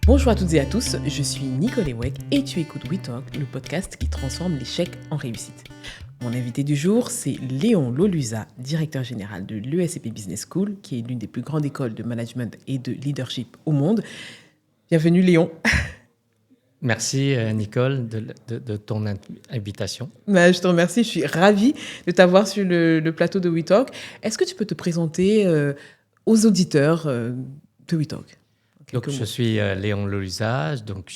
Bonjour à toutes et à tous, je suis Nicole Ewek et tu écoutes We Talk, le podcast qui transforme l'échec en réussite. Mon invité du jour, c'est Léon Loluza, directeur général de l'ESCP Business School, qui est l'une des plus grandes écoles de management et de leadership au monde. Bienvenue Léon. Merci Nicole de ton invitation. Je te remercie, je suis ravie de t'avoir sur le plateau de We Talk. Est-ce que tu peux te présenter aux auditeurs de We Talk ? Donc, je suis Léon Loluza, donc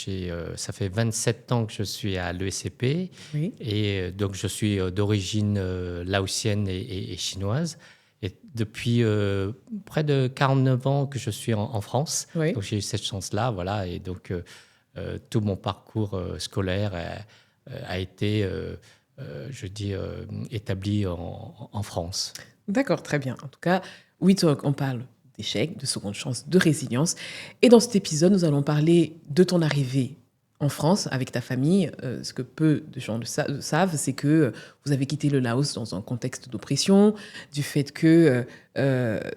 ça fait 27 ans que je suis à l'ESCP, Oui. et donc je suis d'origine laotienne et chinoise. Et depuis près de 49 ans que je suis en France, Oui. donc j'ai eu cette chance-là, voilà, et donc tout mon parcours scolaire a été, établi en France. D'accord, très bien. En tout cas, We Talk, on parle d'échecs, de seconde chance, de résilience. Et dans cet épisode, nous allons parler de ton arrivée en France avec ta famille. Ce que peu de gens savent, c'est que vous avez quitté le Laos dans un contexte d'oppression, du fait que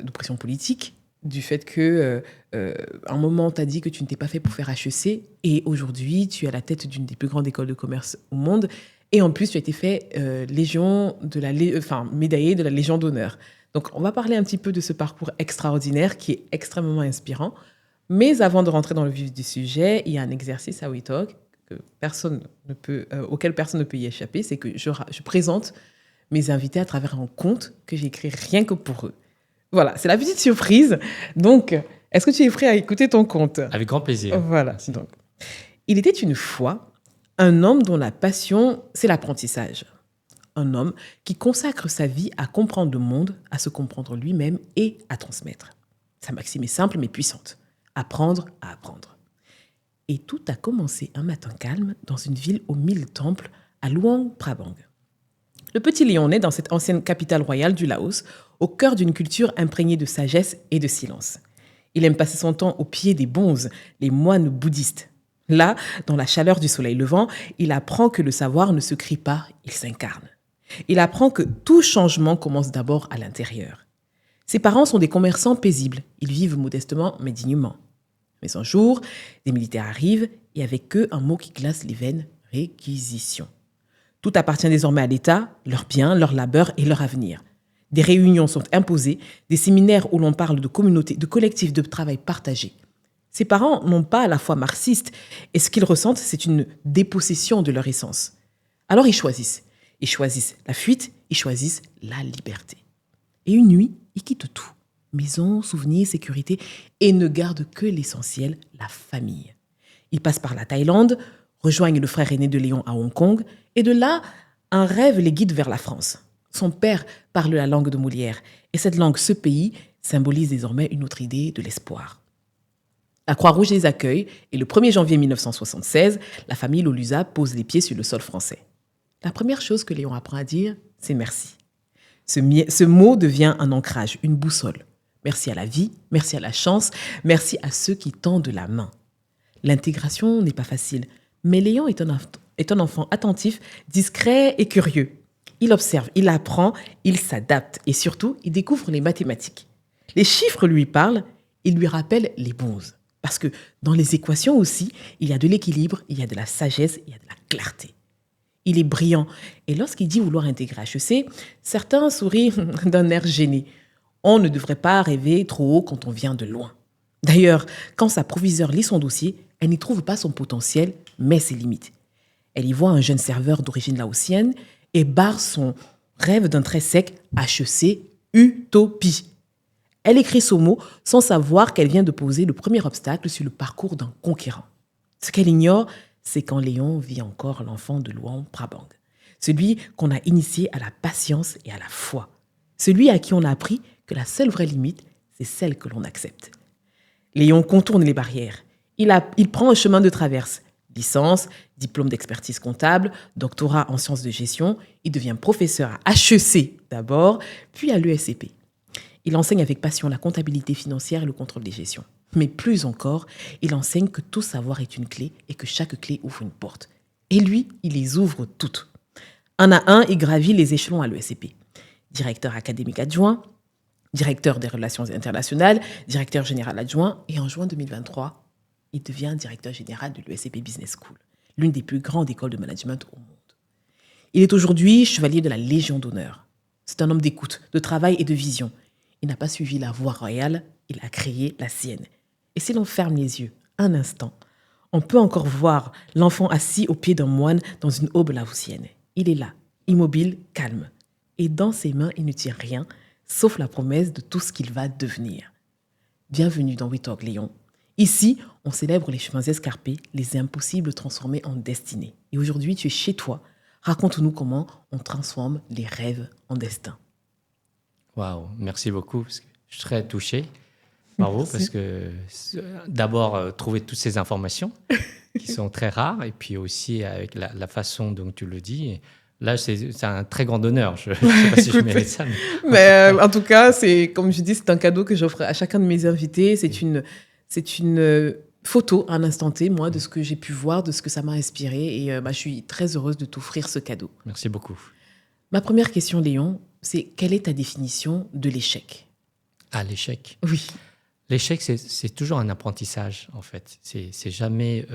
d'oppression politique, du fait que à un moment, tu as dit que tu n'étais pas fait pour faire HEC, et aujourd'hui, tu es à la tête d'une des plus grandes écoles de commerce au monde. Et en plus, tu as été fait médaillé de la Légion d'honneur. Donc, on va parler un petit peu de ce parcours extraordinaire qui est extrêmement inspirant. Mais avant de rentrer dans le vif du sujet, il y a un exercice à We Talk auquel personne ne peut y échapper. C'est que je présente mes invités à travers un conte que j'ai écrit rien que pour eux. Voilà, c'est la petite surprise. Donc, est-ce que tu es prêt à écouter ton conte ? Avec grand plaisir. Voilà. Donc, il était une fois un homme dont la passion, c'est l'apprentissage. Un homme qui consacre sa vie à comprendre le monde, à se comprendre lui-même et à transmettre. Sa maxime est simple mais puissante. Apprendre à apprendre. Et tout a commencé un matin calme dans une ville aux 1000 temples, à Luang Prabang. Le petit Léon naît dans cette ancienne capitale royale du Laos, au cœur d'une culture imprégnée de sagesse et de silence. Il aime passer son temps au pied des bonzes, les moines bouddhistes. Là, dans la chaleur du soleil levant, il apprend que le savoir ne se crie pas, il s'incarne. Il apprend que tout changement commence d'abord à l'intérieur. Ses parents sont des commerçants paisibles. Ils vivent modestement mais dignement. Mais un jour, des militaires arrivent et avec eux, un mot qui glace les veines, réquisition. Tout appartient désormais à l'État, leurs biens, leur labeur et leur avenir. Des réunions sont imposées, des séminaires où l'on parle de communautés, de collectifs de travail partagés. Ses parents n'ont pas à la foi marxiste et ce qu'ils ressentent, c'est une dépossession de leur essence. Alors ils choisissent. Ils choisissent la fuite, ils choisissent la liberté. Et une nuit, ils quittent tout. Maison, souvenirs, sécurité, et ne gardent que l'essentiel, la famille. Ils passent par la Thaïlande, rejoignent le frère aîné de Léon à Hong Kong, et de là, un rêve les guide vers la France. Son père parle la langue de Molière, et cette langue, ce pays, symbolise désormais une autre idée de l'espoir. La Croix-Rouge les accueille, et le 1er janvier 1976, la famille Loluza pose les pieds sur le sol français. La première chose que Léon apprend à dire, c'est merci. Ce mot devient un ancrage, une boussole. Merci à la vie, merci à la chance, merci à ceux qui tendent la main. L'intégration n'est pas facile, mais Léon est un enfant attentif, discret et curieux. Il observe, il apprend, il s'adapte et surtout, il découvre les mathématiques. Les chiffres lui parlent, ils lui rappellent les bonzes. Parce que dans les équations aussi, il y a de l'équilibre, il y a de la sagesse, il y a de la clarté. Il est brillant. Et lorsqu'il dit vouloir intégrer HEC, certains sourient d'un air gêné. On ne devrait pas rêver trop haut quand on vient de loin. D'ailleurs, quand sa proviseure lit son dossier, elle n'y trouve pas son potentiel, mais ses limites. Elle y voit un jeune serveur d'origine laotienne et barre son rêve d'un trait sec, HEC, utopie. Elle écrit ce mot sans savoir qu'elle vient de poser le premier obstacle sur le parcours d'un conquérant. Ce qu'elle ignore, c'est quand Léon vit encore l'enfant de Luang Prabang. Celui qu'on a initié à la patience et à la foi. Celui à qui on a appris que la seule vraie limite, c'est celle que l'on accepte. Léon contourne les barrières. Il prend un chemin de traverse. Licence, diplôme d'expertise comptable, doctorat en sciences de gestion. Il devient professeur à HEC d'abord, puis à l'ESCP. Il enseigne avec passion la comptabilité financière et le contrôle des gestions. Mais plus encore, il enseigne que tout savoir est une clé et que chaque clé ouvre une porte. Et lui, il les ouvre toutes. Un à un, il gravit les échelons à l'ESCP. Directeur académique adjoint, directeur des relations internationales, directeur général adjoint, et en juin 2023, Il devient directeur général de l'ESCP Business School, l'une des plus grandes écoles de management au monde. Il est aujourd'hui chevalier de la Légion d'honneur. C'est un homme d'écoute, de travail et de vision. Il n'a pas suivi la voie royale, il a créé la sienne. Et si l'on ferme les yeux un instant, on peut encore voir l'enfant assis au pied d'un moine dans une aube laotienne. Il est là, immobile, calme. Et dans ses mains, il ne tient rien, sauf la promesse de tout ce qu'il va devenir. Bienvenue dans We Talk Léon. Ici, on célèbre les chemins escarpés, les impossibles transformés en destinée. Et aujourd'hui, tu es chez toi. Raconte-nous comment on transforme les rêves en destin. Waouh, merci beaucoup. Parce que je suis très touché par vous parce que d'abord, trouver toutes ces informations qui sont très rares et puis aussi avec la façon dont tu le dis. Là, c'est un très grand honneur. Je ne sais pas si je mérite ça. Mais en tout cas, comme je dis, c'est un cadeau que j'offre à chacun de mes invités. C'est une photo, un instant T, moi, de ce que j'ai pu voir, de ce que ça m'a inspiré. Et je suis très heureuse de t'offrir ce cadeau. Merci beaucoup. Ma première question, Léon, c'est quelle est ta définition de l'échec? Ah, l'échec. Oui. L'échec, c'est toujours un apprentissage, en fait. C'est jamais...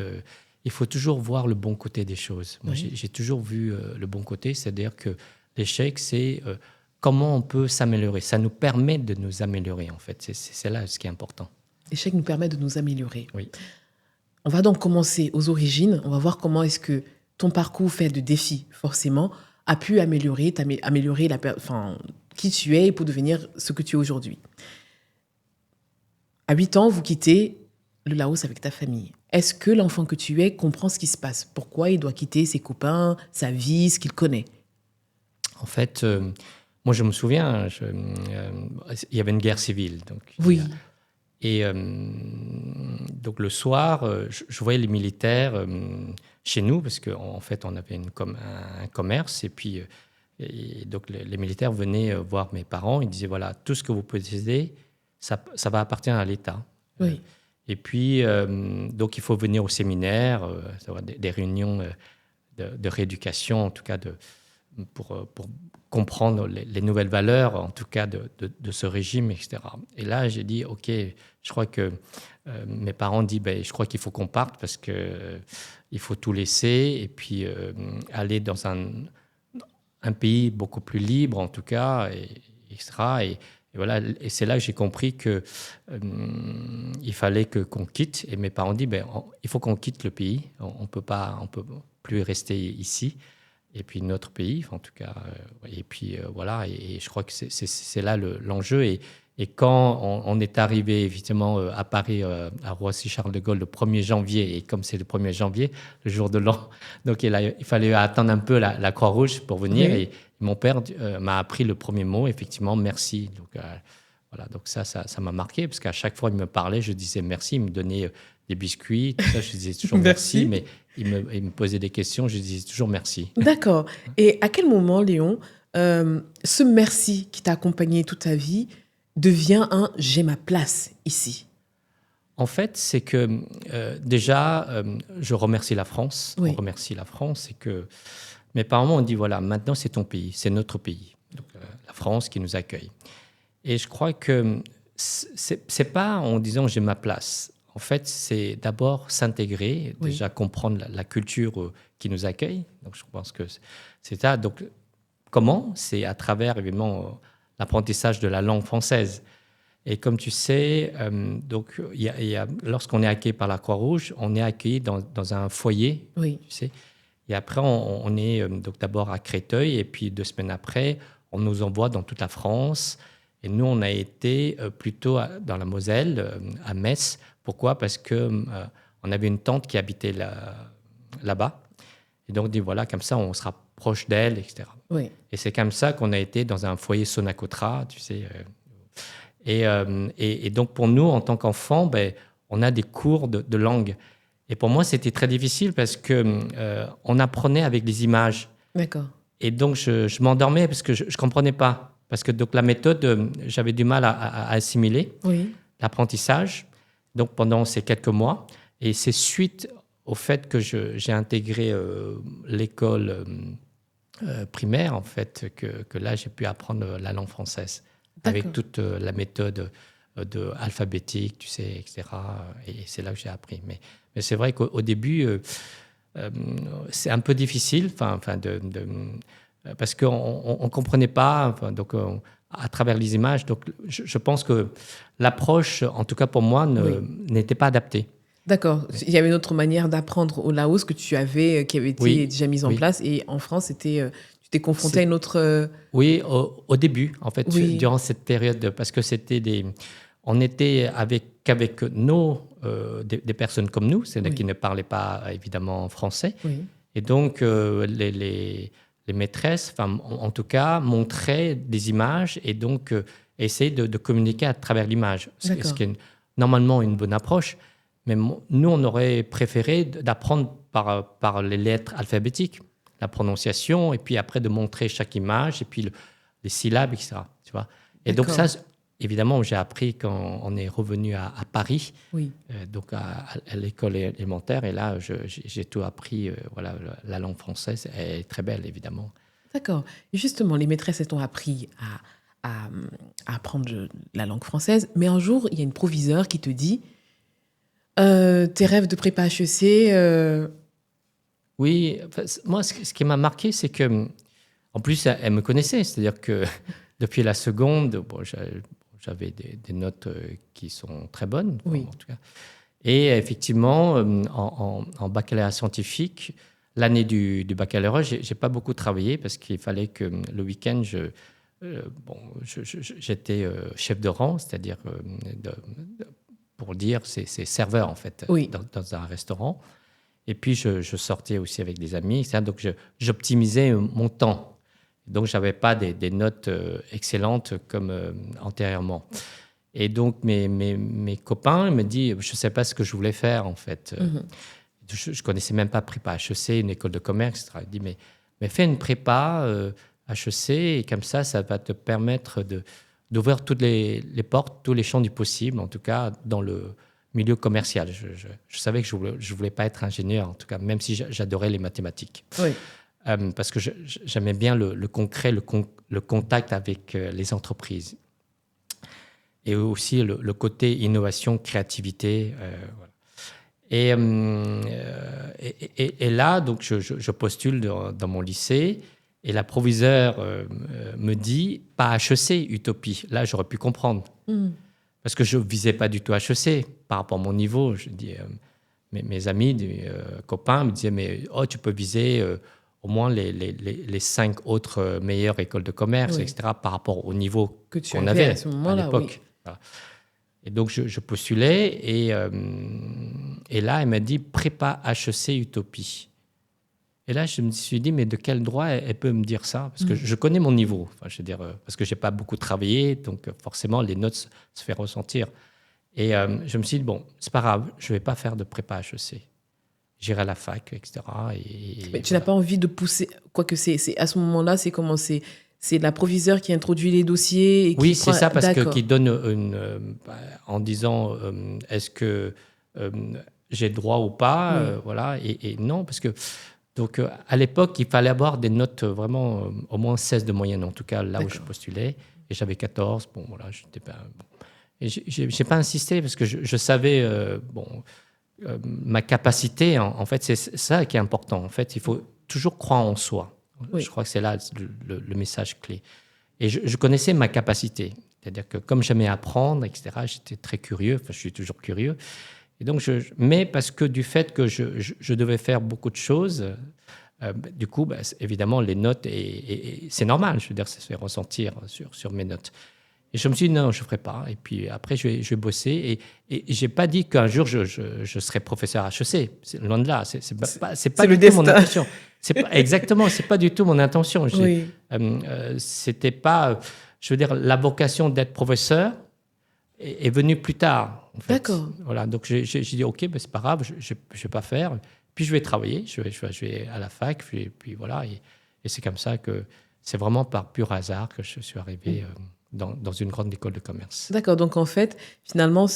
il faut toujours voir le bon côté des choses. Moi, j'ai toujours vu le bon côté, c'est-à-dire que l'échec, c'est comment on peut s'améliorer. Ça nous permet de nous améliorer, en fait. C'est là ce qui est important. L'échec nous permet de nous améliorer. Oui. On va donc commencer aux origines. On va voir comment est-ce que ton parcours fait de défis, forcément, a pu améliorer qui tu es pour devenir ce que tu es aujourd'hui. À 8 ans, vous quittez le Laos avec ta famille. Est-ce que l'enfant que tu es comprend ce qui se passe? Pourquoi il doit quitter ses copains, sa vie, ce qu'il connaît? En fait, moi, je me souviens, il y avait une guerre civile. Donc, oui. Et donc, le soir, je voyais les militaires chez nous, parce qu'en fait, on avait un commerce. Et puis, donc, les militaires venaient voir mes parents. Ils disaient, voilà, tout ce que vous possédez, ça va appartenir à l'État. Oui. Et puis, donc, il faut venir au séminaire, des réunions de rééducation, en tout cas, pour comprendre les nouvelles valeurs, en tout cas, de ce régime, etc. Et là, j'ai dit, OK, je crois que mes parents disent, je crois qu'il faut qu'on parte parce qu'il faut tout laisser et puis aller dans un pays beaucoup plus libre, en tout cas, etc. Et voilà, et c'est là que j'ai compris que il fallait qu'on quitte. Et mes parents disent, il faut qu'on quitte le pays. On peut plus rester ici. Et puis notre pays, en tout cas. Et puis voilà, et je crois que c'est là l'enjeu. Et quand on est arrivé, évidemment, à Paris, à Roissy-Charles de Gaulle, le 1er janvier, et comme c'est le 1er janvier, le jour de l'an, donc il fallait attendre un peu la Croix-Rouge pour venir. Oui. Et mon père m'a appris le premier mot, effectivement, merci. Donc voilà, donc ça m'a marqué, parce qu'à chaque fois qu'il me parlait, je disais merci, il me donnait des biscuits, tout ça, je disais toujours merci, mais il me posait des questions, je disais toujours merci. D'accord. Et à quel moment, Léon, ce merci qui t'a accompagné toute ta vie devient un « j'ai ma place ici » ? En fait, c'est que déjà, je remercie la France. Oui. On remercie la France. Et que mes parents m'ont dit, voilà, maintenant c'est ton pays, c'est notre pays. Donc, la France qui nous accueille. Et je crois que c'est pas en disant j'ai ma place. En fait, c'est d'abord s'intégrer, oui. déjà comprendre la culture qui nous accueille. Donc, je pense que c'est ça. Donc, comment ? C'est à travers, évidemment, l'apprentissage de la langue française. Et comme tu sais, donc, lorsqu'on est accueilli par la Croix-Rouge, on est accueilli dans un foyer, oui. tu sais. Et après, on est donc d'abord à Créteil, et puis 2 semaines après, on nous envoie dans toute la France. Et nous, on a été plutôt dans la Moselle, à Metz. Pourquoi ? Parce qu'on avait une tante qui habitait là-bas. Et donc, on dit, voilà, comme ça, on sera proche d'elle, etc. Oui. Et c'est comme ça qu'on a été dans un foyer Sonacotra, tu sais. Et donc, pour nous, en tant qu'enfants, on a des cours de langue. Et pour moi, c'était très difficile parce qu'on apprenait avec les images. D'accord. Et donc, je m'endormais parce que je ne comprenais pas. Parce que donc, la méthode, j'avais du mal à assimiler l'apprentissage. Donc, pendant ces quelques mois. Et c'est suite au fait que j'ai intégré l'école primaire, en fait, que là, j'ai pu apprendre la langue française. D'accord. Avec toute la méthode alphabétique, tu sais, etc. Et c'est là que j'ai appris. Mais c'est vrai qu'au début, c'est un peu difficile, parce qu'on ne comprenait pas, donc à travers les images. Donc, je pense que l'approche, en tout cas pour moi, n'était pas adaptée. D'accord. Il y avait une autre manière d'apprendre au Laos que tu avais, qui avait été déjà mise en place. Et en France, tu t'es confronté à une autre... Oui, au début, en fait, durant cette période, parce que on était qu'avec des personnes comme nous, c'est-à-dire qui ne parlaient pas évidemment français. Oui. Et donc, les maîtresses, en tout cas, montraient des images et donc essayaient de communiquer à travers l'image. Ce qui est normalement une bonne approche. Mais nous, on aurait préféré d'apprendre par les lettres alphabétiques, la prononciation, et puis après de montrer chaque image, et puis les syllabes, etc. Tu vois. Et donc ça, évidemment, j'ai appris quand on est revenu à Paris, donc à l'école élémentaire, et là, j'ai tout appris. Voilà, la langue française est très belle, évidemment. D'accord. Et justement, les maîtresses, elles t'ont appris à apprendre la langue française, mais un jour, il y a une proviseure qui te dit... tes rêves de prépa HEC Oui, moi, ce qui m'a marqué, c'est que, en plus, elle me connaissait. C'est-à-dire que depuis la seconde, j'avais des notes qui sont très bonnes, en tout cas. Et effectivement, en baccalauréat scientifique, l'année du baccalauréat, j'ai pas beaucoup travaillé parce qu'il fallait que le week-end, j'étais chef de rang, c'est-à-dire pour dire, c'est serveur en fait, dans un restaurant. Et puis, je sortais aussi avec des amis, etc. Donc, j'optimisais mon temps. Donc, je n'avais pas des notes excellentes comme antérieurement. Et donc, mes copains me disent, je ne sais pas ce que je voulais faire, en fait. Je ne connaissais même pas prépa HEC, une école de commerce, etc. Ils disent, mais fais une prépa HEC, et comme ça va te permettre d'ouvrir toutes les portes, tous les champs du possible, en tout cas, dans le milieu commercial. Je savais que je ne voulais pas être ingénieur, en tout cas, même si j'adorais les mathématiques. Parce que j'aimais bien le concret, le contact avec les entreprises. Et aussi le côté innovation, créativité. Voilà. Et là, donc, je postule dans mon lycée. Et la proviseure me dit, pas HEC, Utopie. Là, j'aurais pu comprendre. Parce que je ne visais pas du tout HEC par rapport à mon niveau. Je dis, mes amis, copains me disaient, mais tu peux viser au moins les 5 autres meilleures écoles de commerce, etc., par rapport au niveau qu'on avait à l'époque. Voilà. Et donc, je postulais et là, elle m'a dit, prépa HEC, Utopie. Et là, je me suis dit, mais de quel droit elle peut me dire ça? Parce que je connais mon niveau. Enfin, je veux dire, parce que je n'ai pas beaucoup travaillé, donc forcément, les notes se font ressentir. Et je me suis dit, bon, c'est pas grave, je ne vais pas faire de prépa HEC. J'irai à la fac, etc. Mais tu n'as pas envie de pousser, quoique à ce moment-là, c'est comment c'est la proviseure qui introduit les dossiers et oui, c'est ça, parce que qui donne en disant, est-ce que j'ai droit ou pas, voilà, et non, parce que donc, à l'époque, il fallait avoir des notes vraiment, au moins 16 de moyenne, en tout cas, là où je postulais. Et j'avais 14. Bon, voilà, j'étais pas... Bon. Et je n'ai pas insisté parce que je savais, ma capacité, en fait, c'est ça qui est important. En fait, il faut toujours croire en soi. Je crois que c'est là le message clé. Et je connaissais ma capacité. C'est-à-dire que comme j'aimais apprendre, etc., j'étais très curieux. Enfin, je suis toujours curieux. Et donc, mais parce que du fait que je devais faire beaucoup de choses, du coup, évidemment, les notes, et c'est normal, je veux dire, ça se fait ressentir sur mes notes. Et je me suis dit, non, je ne ferai pas. Et puis après, je vais bosser. Et je n'ai pas dit qu'un jour, je serai professeur HEC. C'est loin de là. C'est pas du tout mon intention. Exactement, ce n'est pas du tout mon intention. C'était pas, je veux dire, la vocation d'être professeur est venue plus tard. En fait. D'accord. Voilà, donc j'ai dit, OK, c'est pas grave, je ne vais pas faire. Puis je vais travailler, je vais à la fac, puis voilà. Et c'est comme ça que c'est vraiment par pur hasard que je suis arrivé dans une grande école de commerce. D'accord, donc en fait, finalement,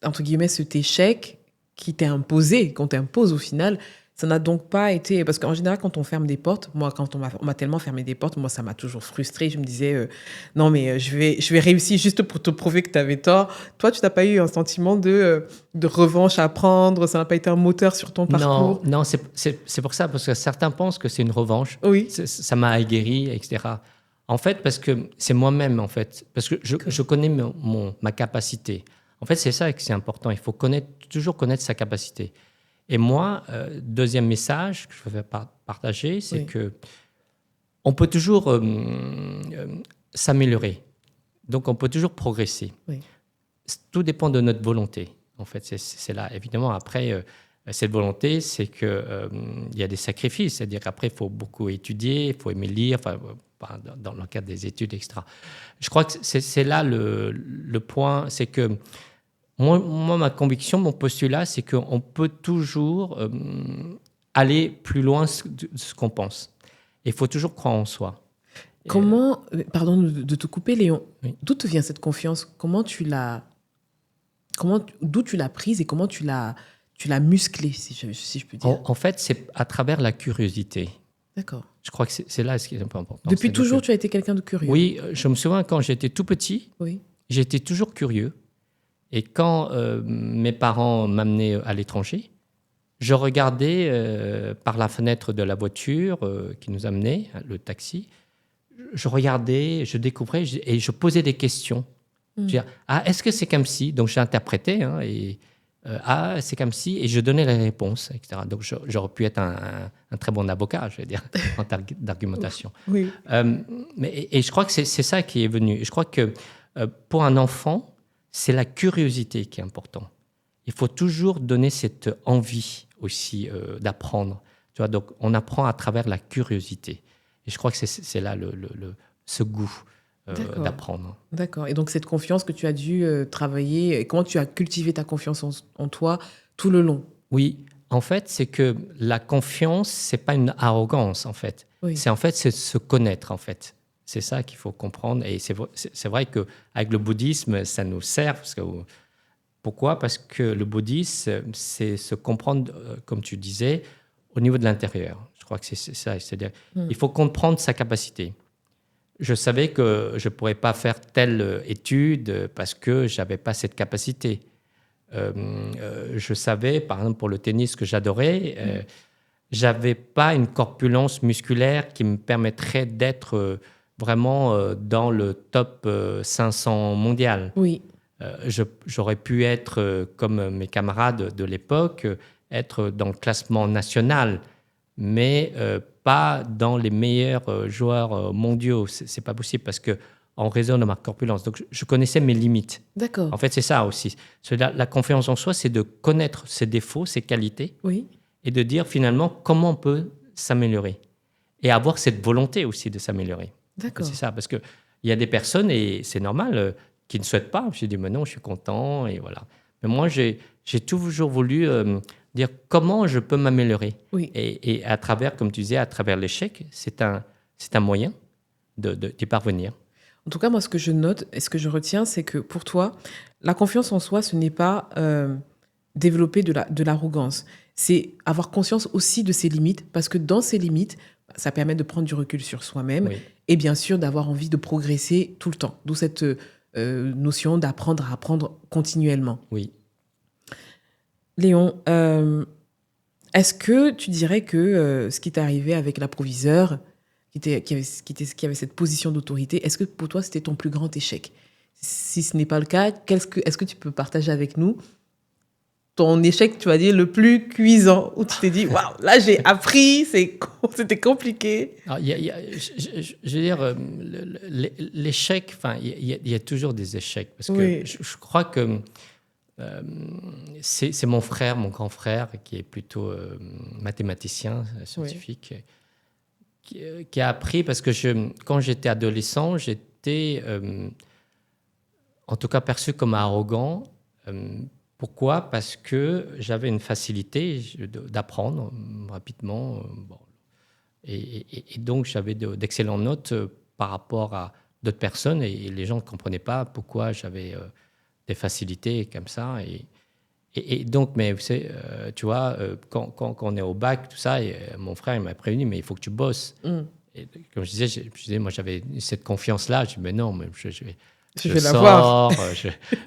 entre guillemets, cet échec qui t'est imposé, qu'on t'impose au final, Ça n'a donc pas été... Parce qu'en général, quand on ferme des portes, moi, quand on m'a tellement fermé des portes, moi, ça m'a toujours frustrée. Je me disais, non, mais je vais réussir juste pour te prouver que tu avais tort. Toi, tu n'as pas eu un sentiment de revanche à prendre? Ça n'a pas été un moteur sur ton Non, parcours? non, c'est pour ça, parce que certains pensent que c'est une revanche. Oui. Ça m'a aguerri, etc. En fait, parce que c'est moi-même, en fait. Parce que je connais ma capacité. En fait, c'est ça que c'est important. Il faut toujours connaître sa capacité. Et moi, deuxième message que je veux partager, c'est que on peut toujours s'améliorer. Donc, on peut toujours progresser. Oui. Tout dépend de notre volonté. En fait, c'est là. Évidemment, après, cette volonté, c'est qu'il y a des sacrifices. C'est-à-dire qu'après, il faut beaucoup étudier, il faut aimer lire, dans le cadre des études, etc. Je crois que c'est là le point. C'est que moi, ma conviction, mon postulat, c'est qu'on peut toujours aller plus loin de ce qu'on pense. Il faut toujours croire en soi. Comment, pardon de te couper, Léon, Oui. d'où te vient cette confiance? D'où tu l'as prise et comment tu l'as musclée, si je peux dire? En fait, c'est à travers la curiosité. D'accord. Je crois que c'est là ce qui est un peu important. Depuis toujours, tu as été quelqu'un de curieux? Oui, je me souviens quand j'étais tout petit, Oui. j'étais toujours curieux. Et quand mes parents m'amenaient à l'étranger, je regardais par la fenêtre de la voiture qui nous amenait, le taxi, je regardais, je découvrais et je posais des questions. Je veux dire, est-ce que c'est comme si? Donc j'interprétais, c'est comme si, et je donnais les réponses, etc. Donc j'aurais pu être un très bon avocat, je veux dire, en termes d'argumentation. Oui. Et je crois que c'est ça qui est venu. Je crois que pour un enfant, c'est la curiosité qui est importante. Il faut toujours donner cette envie aussi d'apprendre. Tu vois, donc on apprend à travers la curiosité. Et je crois que c'est là ce goût d'apprendre. D'accord. Et donc cette confiance que tu as dû travailler, et comment tu as cultivé ta confiance en toi tout le long? Oui, en fait, c'est que la confiance, c'est pas une arrogance, en fait. Oui. C'est se connaître, en fait. C'est ça qu'il faut comprendre. Et c'est vrai qu'avec le bouddhisme, ça nous sert. Pourquoi? Parce que le bouddhisme, c'est se comprendre, comme tu disais, au niveau de l'intérieur. Je crois que c'est ça. C'est-à-dire, il faut comprendre sa capacité. Je savais que je ne pourrais pas faire telle étude parce que je n'avais pas cette capacité. Je savais, par exemple, pour le tennis que j'adorais, j'avais pas une corpulence musculaire qui me permettrait d'être vraiment dans le top 500 mondial. Oui. J'aurais pu être, comme mes camarades de l'époque, être dans le classement national, mais pas dans les meilleurs joueurs mondiaux. C'est pas possible parce que en raison de ma corpulence. Donc, je connaissais mes limites. D'accord. En fait, c'est ça aussi. La confiance en soi, c'est de connaître ses défauts, ses qualités, Oui. et de dire finalement comment on peut s'améliorer. Et avoir cette volonté aussi de s'améliorer. D'accord. C'est ça, parce qu'il y a des personnes, et c'est normal, qui ne souhaitent pas. Je dis, mais non, je suis content, et voilà. Mais moi, j'ai toujours voulu dire comment je peux m'améliorer. Oui. Et à travers, comme tu disais, à travers l'échec, c'est un moyen d'y parvenir. En tout cas, moi, ce que je note et ce que je retiens, c'est que pour toi, la confiance en soi, ce n'est pas développer de l'arrogance. C'est avoir conscience aussi de ses limites, parce que dans ces limites, ça permet de prendre du recul sur soi-même et bien sûr d'avoir envie de progresser tout le temps. D'où cette notion d'apprendre à apprendre continuellement. Oui. Léon, est-ce que tu dirais que ce qui t'est arrivé avec l'approviseur, qui avait cette position d'autorité, est-ce que pour toi, c'était ton plus grand échec? Si ce n'est pas le cas, est-ce que tu peux partager avec nous ton échec, tu vas dire, le plus cuisant, où tu t'es dit, waouh, là, j'ai appris, c'était compliqué? Alors, je veux dire, l'échec, enfin, il y a toujours des échecs. Parce que je crois que c'est mon frère, mon grand frère, qui est plutôt mathématicien, scientifique, qui a appris, parce que quand j'étais adolescent, j'étais en tout cas perçu comme arrogant. Pourquoi? Parce que j'avais une facilité d'apprendre rapidement. Et donc, j'avais d'excellentes notes par rapport à d'autres personnes. Et les gens ne comprenaient pas pourquoi j'avais des facilités comme ça. Et donc, mais vous savez, tu vois, quand on est au bac, tout ça, et, mon frère il m'a prévenu, mais il faut que tu bosses. Et comme je disais, moi j'avais cette confiance-là. Je dis, mais non, mais Je je vais l'avoir. sors,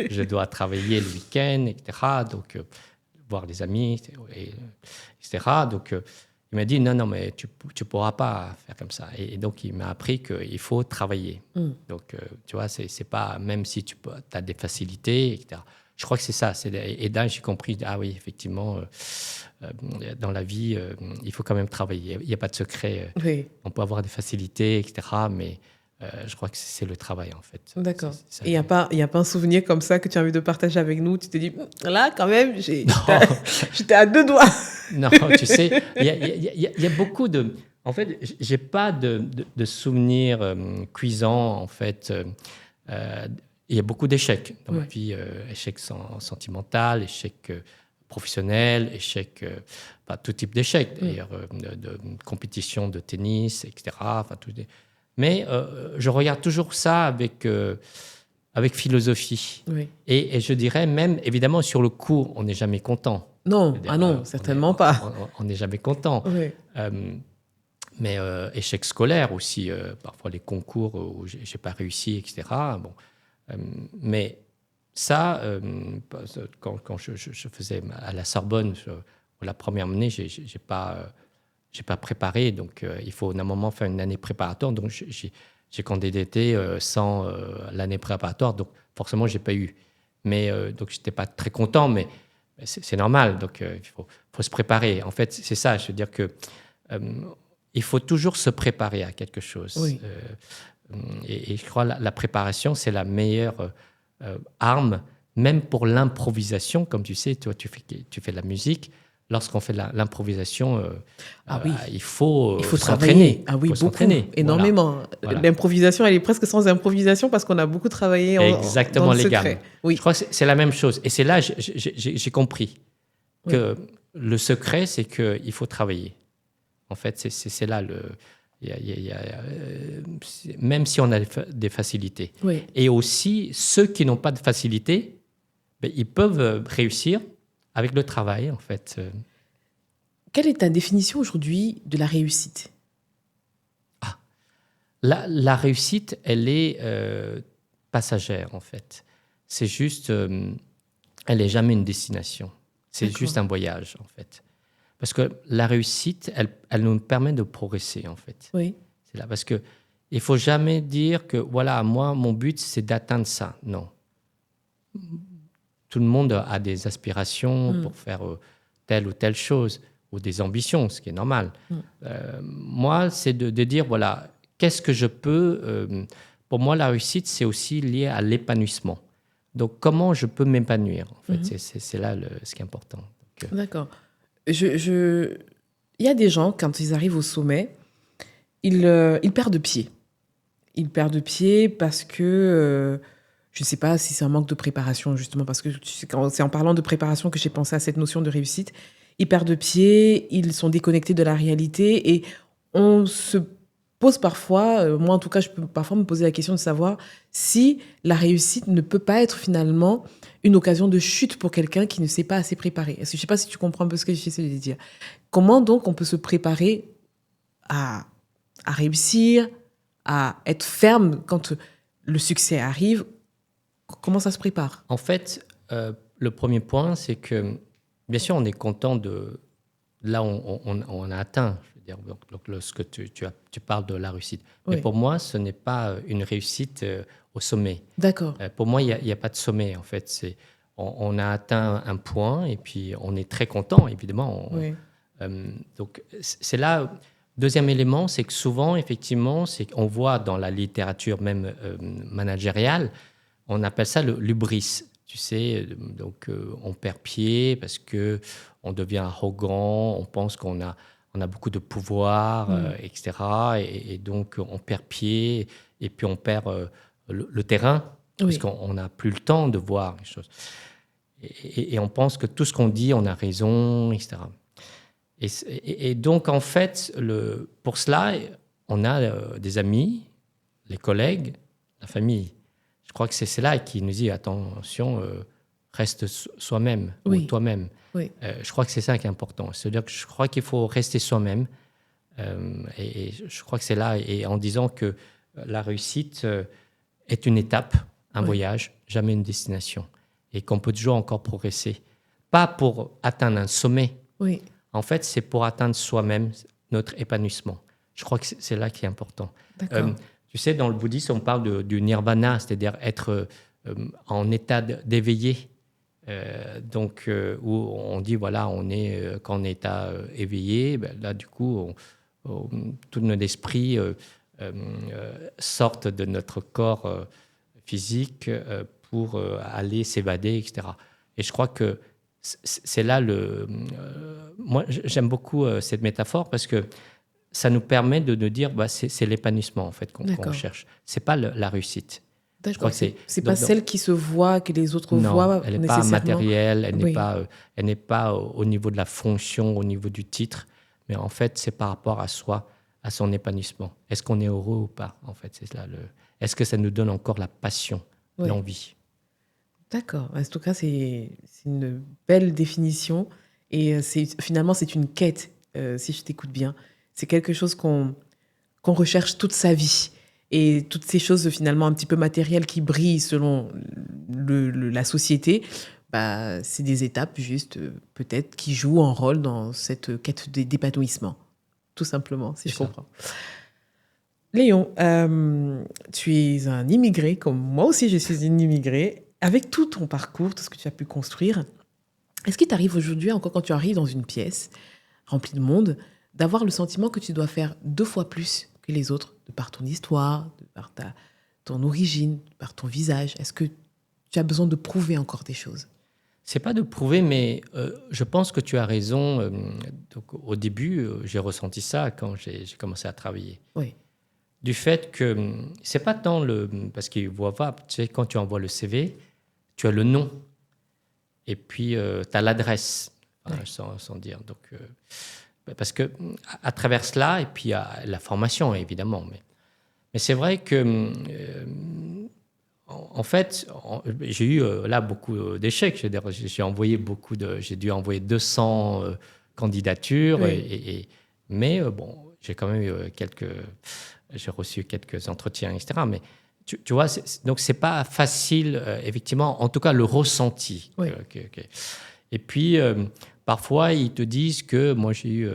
je dois travailler le week-end, etc. Donc, voir des amis, etc. Donc, il m'a dit, non, non, mais tu ne pourras pas faire comme ça. Et donc, il m'a appris qu'il faut travailler. Donc, tu vois, c'est pas, même si tu as des facilités, etc. Je crois que c'est ça. Et là, j'ai compris, ah oui, effectivement, dans la vie, il faut quand même travailler. Il n'y a pas de secret. Oui, On peut avoir des facilités, etc. Mais je crois que c'est le travail, en fait. d'accord. C'est ça. Et il y a pas un souvenir comme ça que tu as envie de partager avec nous? Tu te dis, là, quand même, Non, j'étais à deux doigts. non, tu sais, il y a beaucoup de... En fait, j'ai pas de souvenirs cuisants, en fait. Il y a beaucoup d'échecs dans ma vie, échecs sentimental, échecs professionnels, échecs, pas tout type d'échecs, d'ailleurs, de compétition de tennis, etc. Enfin, mais je regarde toujours ça avec philosophie. Oui. Et je dirais même, évidemment, sur le cours, on n'est jamais content. Non, C'est-à-dire, ah non, certainement pas. On n'est jamais content. Oui. Mais échec scolaire aussi, parfois les concours où j'ai pas réussi, etc. Bon, mais ça, quand je faisais à la Sorbonne, la première année, j'ai pas préparé, donc il faut à un moment faire une année préparatoire. Donc j'ai candidaté sans l'année préparatoire, donc forcément j'ai pas eu. Mais donc j'étais pas très content, mais c'est normal. Donc il faut se préparer. En fait, c'est ça. Je veux dire que il faut toujours se préparer à quelque chose. Oui. Et je crois que la préparation, c'est la meilleure arme, même pour l'improvisation. Comme tu sais, toi, tu fais de la musique. Lorsqu'on fait de l'improvisation, il faut travailler. s'entraîner. Ah oui, faut beaucoup, s'entraîner. énormément. Voilà. L'improvisation, elle est presque sans improvisation parce qu'on a beaucoup travaillé Exactement, dans le les secret. gammes. Oui. Je crois que c'est la même chose. Et c'est là que j'ai compris que le secret, c'est qu'il faut travailler. En fait, c'est là même si on a des facilités. Oui. Et aussi, ceux qui n'ont pas de facilité, ben, ils peuvent réussir avec le travail, en fait. Quelle est ta définition aujourd'hui de la réussite? La réussite, elle est passagère, en fait. C'est juste, elle n'est jamais une destination. C'est D'accord. juste un voyage, en fait. Parce que la réussite, elle nous permet de progresser, en fait. Oui. C'est là, parce qu'il ne faut jamais dire que, voilà, moi, mon but, c'est d'atteindre ça. Non. Tout le monde a des aspirations pour faire telle ou telle chose, ou des ambitions, ce qui est normal. Moi, c'est de dire, voilà, qu'est-ce que je peux... pour moi, la réussite, c'est aussi lié à l'épanouissement. Donc, comment je peux m'épanouir, en fait. C'est là ce qui est important. Donc, d'accord. Il y a des gens, quand ils arrivent au sommet, ils perdent pied. Ils perdent pied parce que, je ne sais pas si c'est un manque de préparation, justement, parce que c'est en parlant de préparation que j'ai pensé à cette notion de réussite. Ils perdent pied, ils sont déconnectés de la réalité et on se pose parfois, moi en tout cas, je peux parfois me poser la question de savoir si la réussite ne peut pas être finalement une occasion de chute pour quelqu'un qui ne s'est pas assez préparé. Je ne sais pas si tu comprends un peu ce que j'essaie de dire. Comment donc on peut se préparer à réussir, à être ferme quand le succès arrive? Comment ça se prépare? En fait, le premier point, c'est que, bien sûr, on est content de... Là, on a atteint, je veux dire, donc lorsque tu parles de la réussite. Oui. Mais pour moi, ce n'est pas une réussite au sommet. D'accord. Pour moi, il n'y a pas de sommet, en fait. On a atteint un point et puis on est très content, évidemment. Oui. Donc, c'est là... Deuxième élément, c'est que souvent, effectivement, c'est qu'on voit dans la littérature même managériale, on appelle ça le hubris. Tu sais, donc on perd pied parce que on devient arrogant, on pense qu'on a beaucoup de pouvoir, etc. Et donc on perd pied et puis on perd le terrain parce qu'on n'a plus le temps de voir les choses. Et on pense que tout ce qu'on dit, on a raison, etc. Et donc, en fait, pour cela, on a des amis, les collègues, la famille. Je crois que c'est là qui nous dit, attention, reste soi-même ou Oui. toi-même. Oui. Je crois que c'est ça qui est important. C'est-à-dire que je crois qu'il faut rester soi-même. Et je crois que c'est là, et en disant que la réussite est une étape, un Oui. voyage, jamais une destination. Et qu'on peut toujours encore progresser. Pas pour atteindre un sommet. Oui. En fait, c'est pour atteindre soi-même notre épanouissement. Je crois que c'est là qui est important. D'accord. Tu sais, dans le bouddhisme, on parle du nirvana, c'est-à-dire être en état d'éveillé. Où on dit, voilà, on est qu'en état éveillé, ben là, du coup, tout notre esprit sortent de notre corps physique pour aller s'évader, etc. Et je crois que c'est là moi, j'aime beaucoup cette métaphore parce que ça nous permet de dire bah, c'est l'épanouissement en fait qu'on D'accord. cherche. C'est pas la réussite. Je crois D'accord. que C'est pas celle qui se voit, que les autres non, voient elle n'est pas nécessairement. matérielle, Oui. elle n'est pas au niveau de la fonction, au niveau du titre, mais en fait, c'est par rapport à soi, à son épanouissement. Est-ce qu'on est heureux ou pas? En fait, c'est là Est-ce que ça nous donne encore la passion, Oui. l'envie? D'accord. En tout cas, c'est une belle définition. Et finalement, c'est une quête, si je t'écoute bien. C'est quelque chose qu'on recherche toute sa vie. Et toutes ces choses, finalement, un petit peu matérielles qui brillent selon la société, bah, c'est des étapes juste, peut-être, qui jouent un rôle dans cette quête d'épanouissement. Tout simplement, si je comprends. Léon, tu es un immigré, comme moi aussi je suis une immigrée. Avec tout ton parcours, tout ce que tu as pu construire, est-ce qu'il t'arrive aujourd'hui, encore quand tu arrives dans une pièce remplie de monde, d'avoir le sentiment que tu dois faire 2 fois plus que les autres, de par ton histoire, de par ton origine, de par ton visage? Est-ce que tu as besoin de prouver encore des choses? C'est pas de prouver, mais je pense que tu as raison. Donc, au début, j'ai ressenti ça quand j'ai commencé à travailler. Oui. Du fait que c'est pas tant parce qu'ils voient pas, tu sais, quand tu envoies le CV, tu as le nom et puis tu as l'adresse, Ouais. sans dire. Donc, parce que à travers cela, et puis il y a la formation évidemment, mais c'est vrai que en fait, j'ai eu là beaucoup d'échecs. J'ai dû envoyer 200 candidatures, Oui. mais bon, j'ai quand même eu j'ai reçu quelques entretiens, etc. Mais tu vois, donc c'est pas facile, effectivement, en tout cas le ressenti. Oui. Et puis, parfois, ils te disent que moi, j'ai eu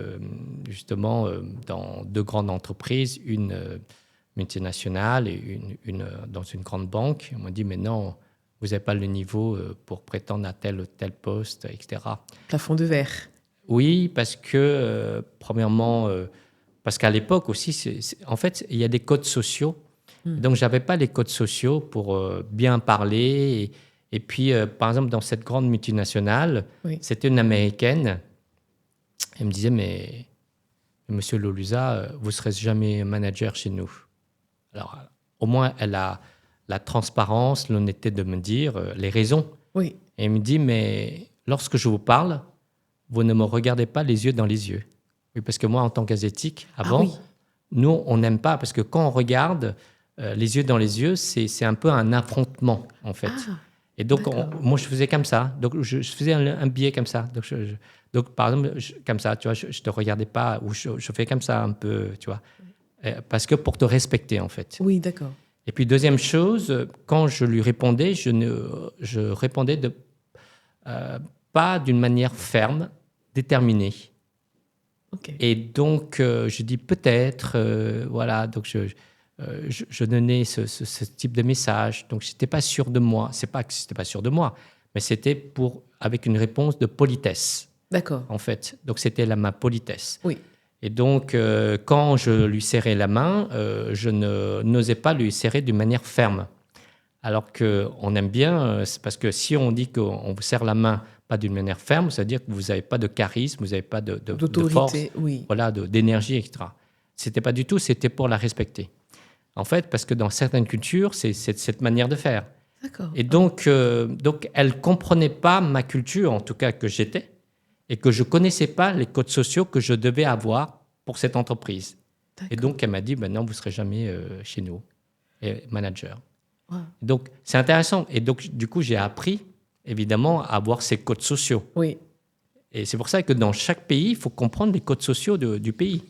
justement dans 2 grandes entreprises, une multinationale et une dans une grande banque. On m'a dit, mais non, vous n'avez pas le niveau pour prétendre à tel ou tel poste, etc. Plafond de verre. Oui, parce que, premièrement, parce qu'à l'époque aussi, en fait, il y a des codes sociaux. Donc, je n'avais pas les codes sociaux pour bien parler. Et puis, par exemple, dans cette grande multinationale, Oui. c'était une Américaine. Elle me disait, mais Monsieur Loluza, vous ne serez jamais manager chez nous. Alors, au moins, elle a la transparence, l'honnêteté de me dire les raisons. Oui. Et elle me dit, mais lorsque je vous parle, vous ne me regardez pas les yeux dans les yeux. Oui, parce que moi, en tant qu'asiatique, avant, oui. nous, on n'aime pas, parce que quand on regarde les yeux dans les yeux, c'est un peu un affrontement, en fait. Ah, et donc, d'accord. moi, je faisais comme ça. Donc, je faisais un biais comme ça. Donc par exemple, comme ça, tu vois, je ne te regardais pas, ou je fais comme ça un peu, tu vois. Parce que pour te respecter, en fait. Oui, d'accord. Et puis, deuxième chose, quand je lui répondais, je répondais pas d'une manière ferme, déterminée. Ok. Et donc, je dis peut-être, voilà, donc je donnais ce type de message. Donc, je n'étais pas sûr de moi. C'est pas que je n'étais pas sûr de moi, mais c'était avec une réponse de politesse. D'accord. En fait. Donc, c'était ma politesse. Oui. Et donc, quand je lui serrais la main, je n'osais pas lui serrer d'une manière ferme. Alors qu'on aime bien, c'est parce que si on dit qu'on vous serre la main pas d'une manière ferme, ça veut dire que vous n'avez pas de charisme, vous n'avez pas de force, oui. voilà, d'énergie, etc. C'était pas du tout, c'était pour la respecter. En fait, parce que dans certaines cultures, c'est cette manière de faire. D'accord. Et donc, elle ne comprenait pas ma culture, en tout cas que j'étais, et que je ne connaissais pas les codes sociaux que je devais avoir pour cette entreprise. D'accord. Et donc, elle m'a dit, ben non, vous ne serez jamais chez nous, manager. Wow. Donc, c'est intéressant. Et donc, du coup, j'ai appris évidemment, avoir ses codes sociaux. Oui, Et c'est pour ça que dans chaque pays, il faut comprendre les codes sociaux du pays.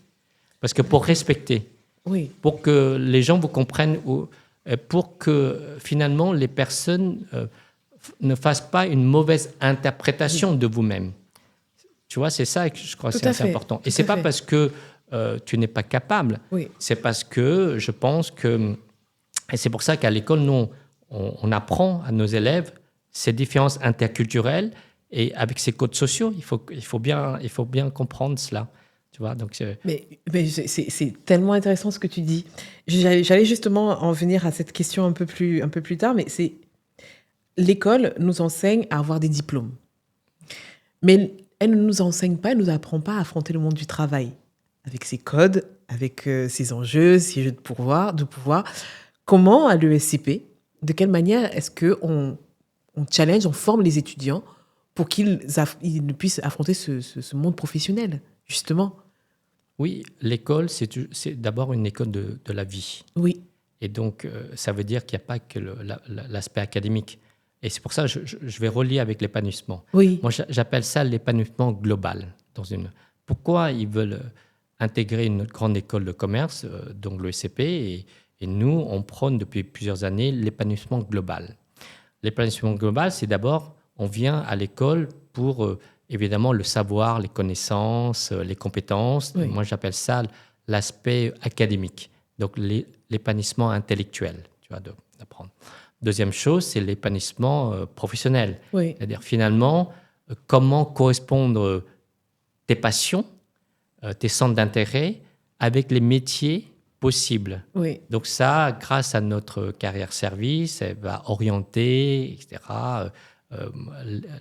Parce que pour respecter, oui, pour que les gens vous comprennent, pour que finalement les personnes ne fassent pas une mauvaise interprétation de vous-même. Tu vois, c'est ça que je crois que tout c'est à assez fait. important. Tout Et c'est à pas fait. parce que tu n'es pas capable, Oui, c'est parce que je pense que... Et c'est pour ça qu'à l'école, nous, on apprend à nos élèves ces différences interculturelles et avec ces codes sociaux, il faut bien comprendre cela. Tu vois, donc, mais c'est tellement intéressant ce que tu dis. J'allais justement en venir à cette question un peu plus tard, mais c'est l'école nous enseigne à avoir des diplômes. Mais elle ne nous enseigne pas, elle ne nous apprend pas à affronter le monde du travail, avec ses codes, avec ses enjeux, ses jeux de pouvoir. Comment, à l'ESCP, de quelle manière est-ce qu'on on challenge, on forme les étudiants pour ils puissent affronter ce monde professionnel, justement? oui, l'école, c'est d'abord une école de la vie. Oui, Et donc, ça veut dire qu'il n'y a pas que l'aspect académique. Et c'est pour ça que je vais relier avec l'épanouissement. oui, Moi, j'appelle ça l'épanouissement global. Pourquoi ils veulent intégrer une grande école de commerce, donc l'ESCP, et nous, on prône depuis plusieurs années l'épanouissement global. L'épanouissement global, c'est d'abord, on vient à l'école pour, évidemment, le savoir, les connaissances, les compétences. oui, Moi, j'appelle ça l'aspect académique. Donc, l'épanouissement intellectuel, tu vois, d'apprendre. Deuxième chose, c'est l'épanouissement professionnel. oui, C'est-à-dire, finalement, comment correspondre tes passions, tes centres d'intérêt avec les métiers possibles. oui. Donc ça, grâce à notre carrière service, elle va orienter, etc.,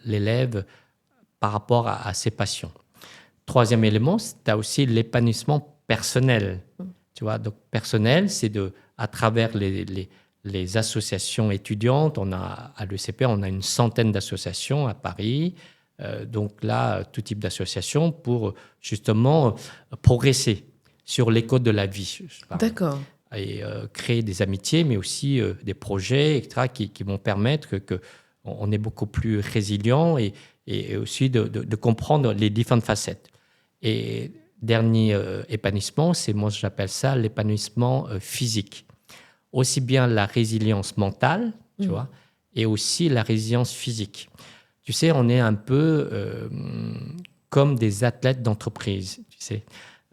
l'élève par rapport à ses passions. Troisième élément, tu as aussi l'épanouissement personnel. Tu vois, donc personnel, c'est à travers les associations étudiantes. À l'ECP, on a une centaine d'associations à Paris. Donc là, tout type d'association pour justement progresser sur les codes de la vie. D'accord. Et créer des amitiés, mais aussi des projets, etc., qui vont permettre qu'on est beaucoup plus résilient et aussi de comprendre les différentes facettes. Et dernier épanouissement, moi j'appelle ça l'épanouissement physique. Aussi bien la résilience mentale, tu vois, et aussi la résilience physique. Tu sais, on est un peu comme des athlètes d'entreprise, tu sais.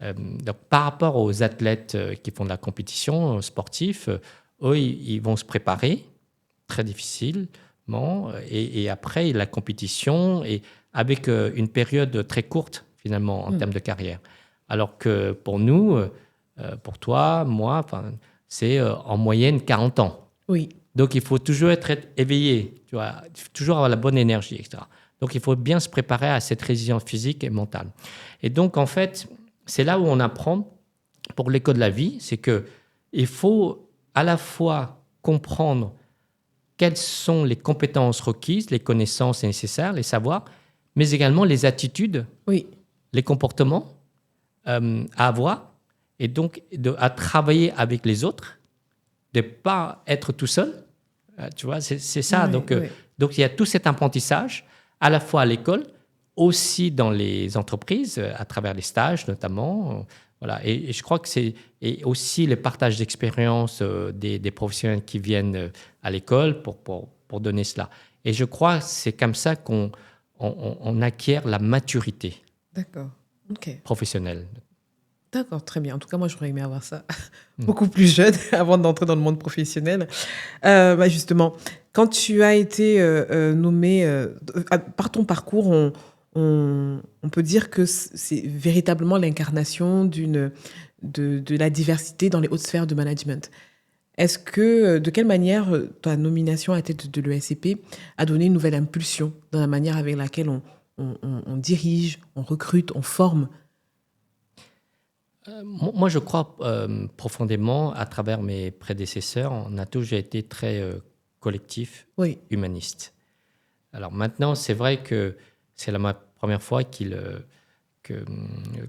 Donc, par rapport aux athlètes qui font de la compétition sportive, eux, ils vont se préparer très difficilement et après la compétition et avec une période très courte finalement en termes de carrière. Alors que pour nous, pour toi, moi, c'est en moyenne 40 ans. Oui, Donc, il faut toujours être éveillé, tu vois, il faut toujours avoir la bonne énergie, etc. Donc, il faut bien se préparer à cette résilience physique et mentale. Et donc, en fait, c'est là où on apprend pour l'école de la vie, c'est qu'il faut à la fois comprendre quelles sont les compétences requises, les connaissances nécessaires, les savoirs, mais également les attitudes, oui, les comportements à avoir, et donc à travailler avec les autres, de ne pas être tout seul. Tu vois, c'est ça. oui, Donc, oui. donc, il y a tout cet apprentissage, à la fois à l'école, aussi dans les entreprises, à travers les stages notamment. Voilà. Et je crois que c'est et aussi le partage d'expérience des professionnels qui viennent à l'école pour donner cela. Et je crois que c'est comme ça on acquiert la maturité D'accord. OK. professionnelle. D'accord, très bien. En tout cas, moi, j'aurais aimé avoir ça beaucoup plus jeune avant d'entrer dans le monde professionnel. Justement, quand tu as été nommé, par ton parcours, on peut dire que c'est véritablement l'incarnation de la diversité dans les hautes sphères de management. Est-ce que, de quelle manière ta nomination à la tête de l'ESCP a donné une nouvelle impulsion dans la manière avec laquelle on dirige, on recrute, on forme? Moi, je crois profondément, à travers mes prédécesseurs, on a toujours été très collectif, Oui, humaniste. Alors maintenant, c'est vrai que c'est la première fois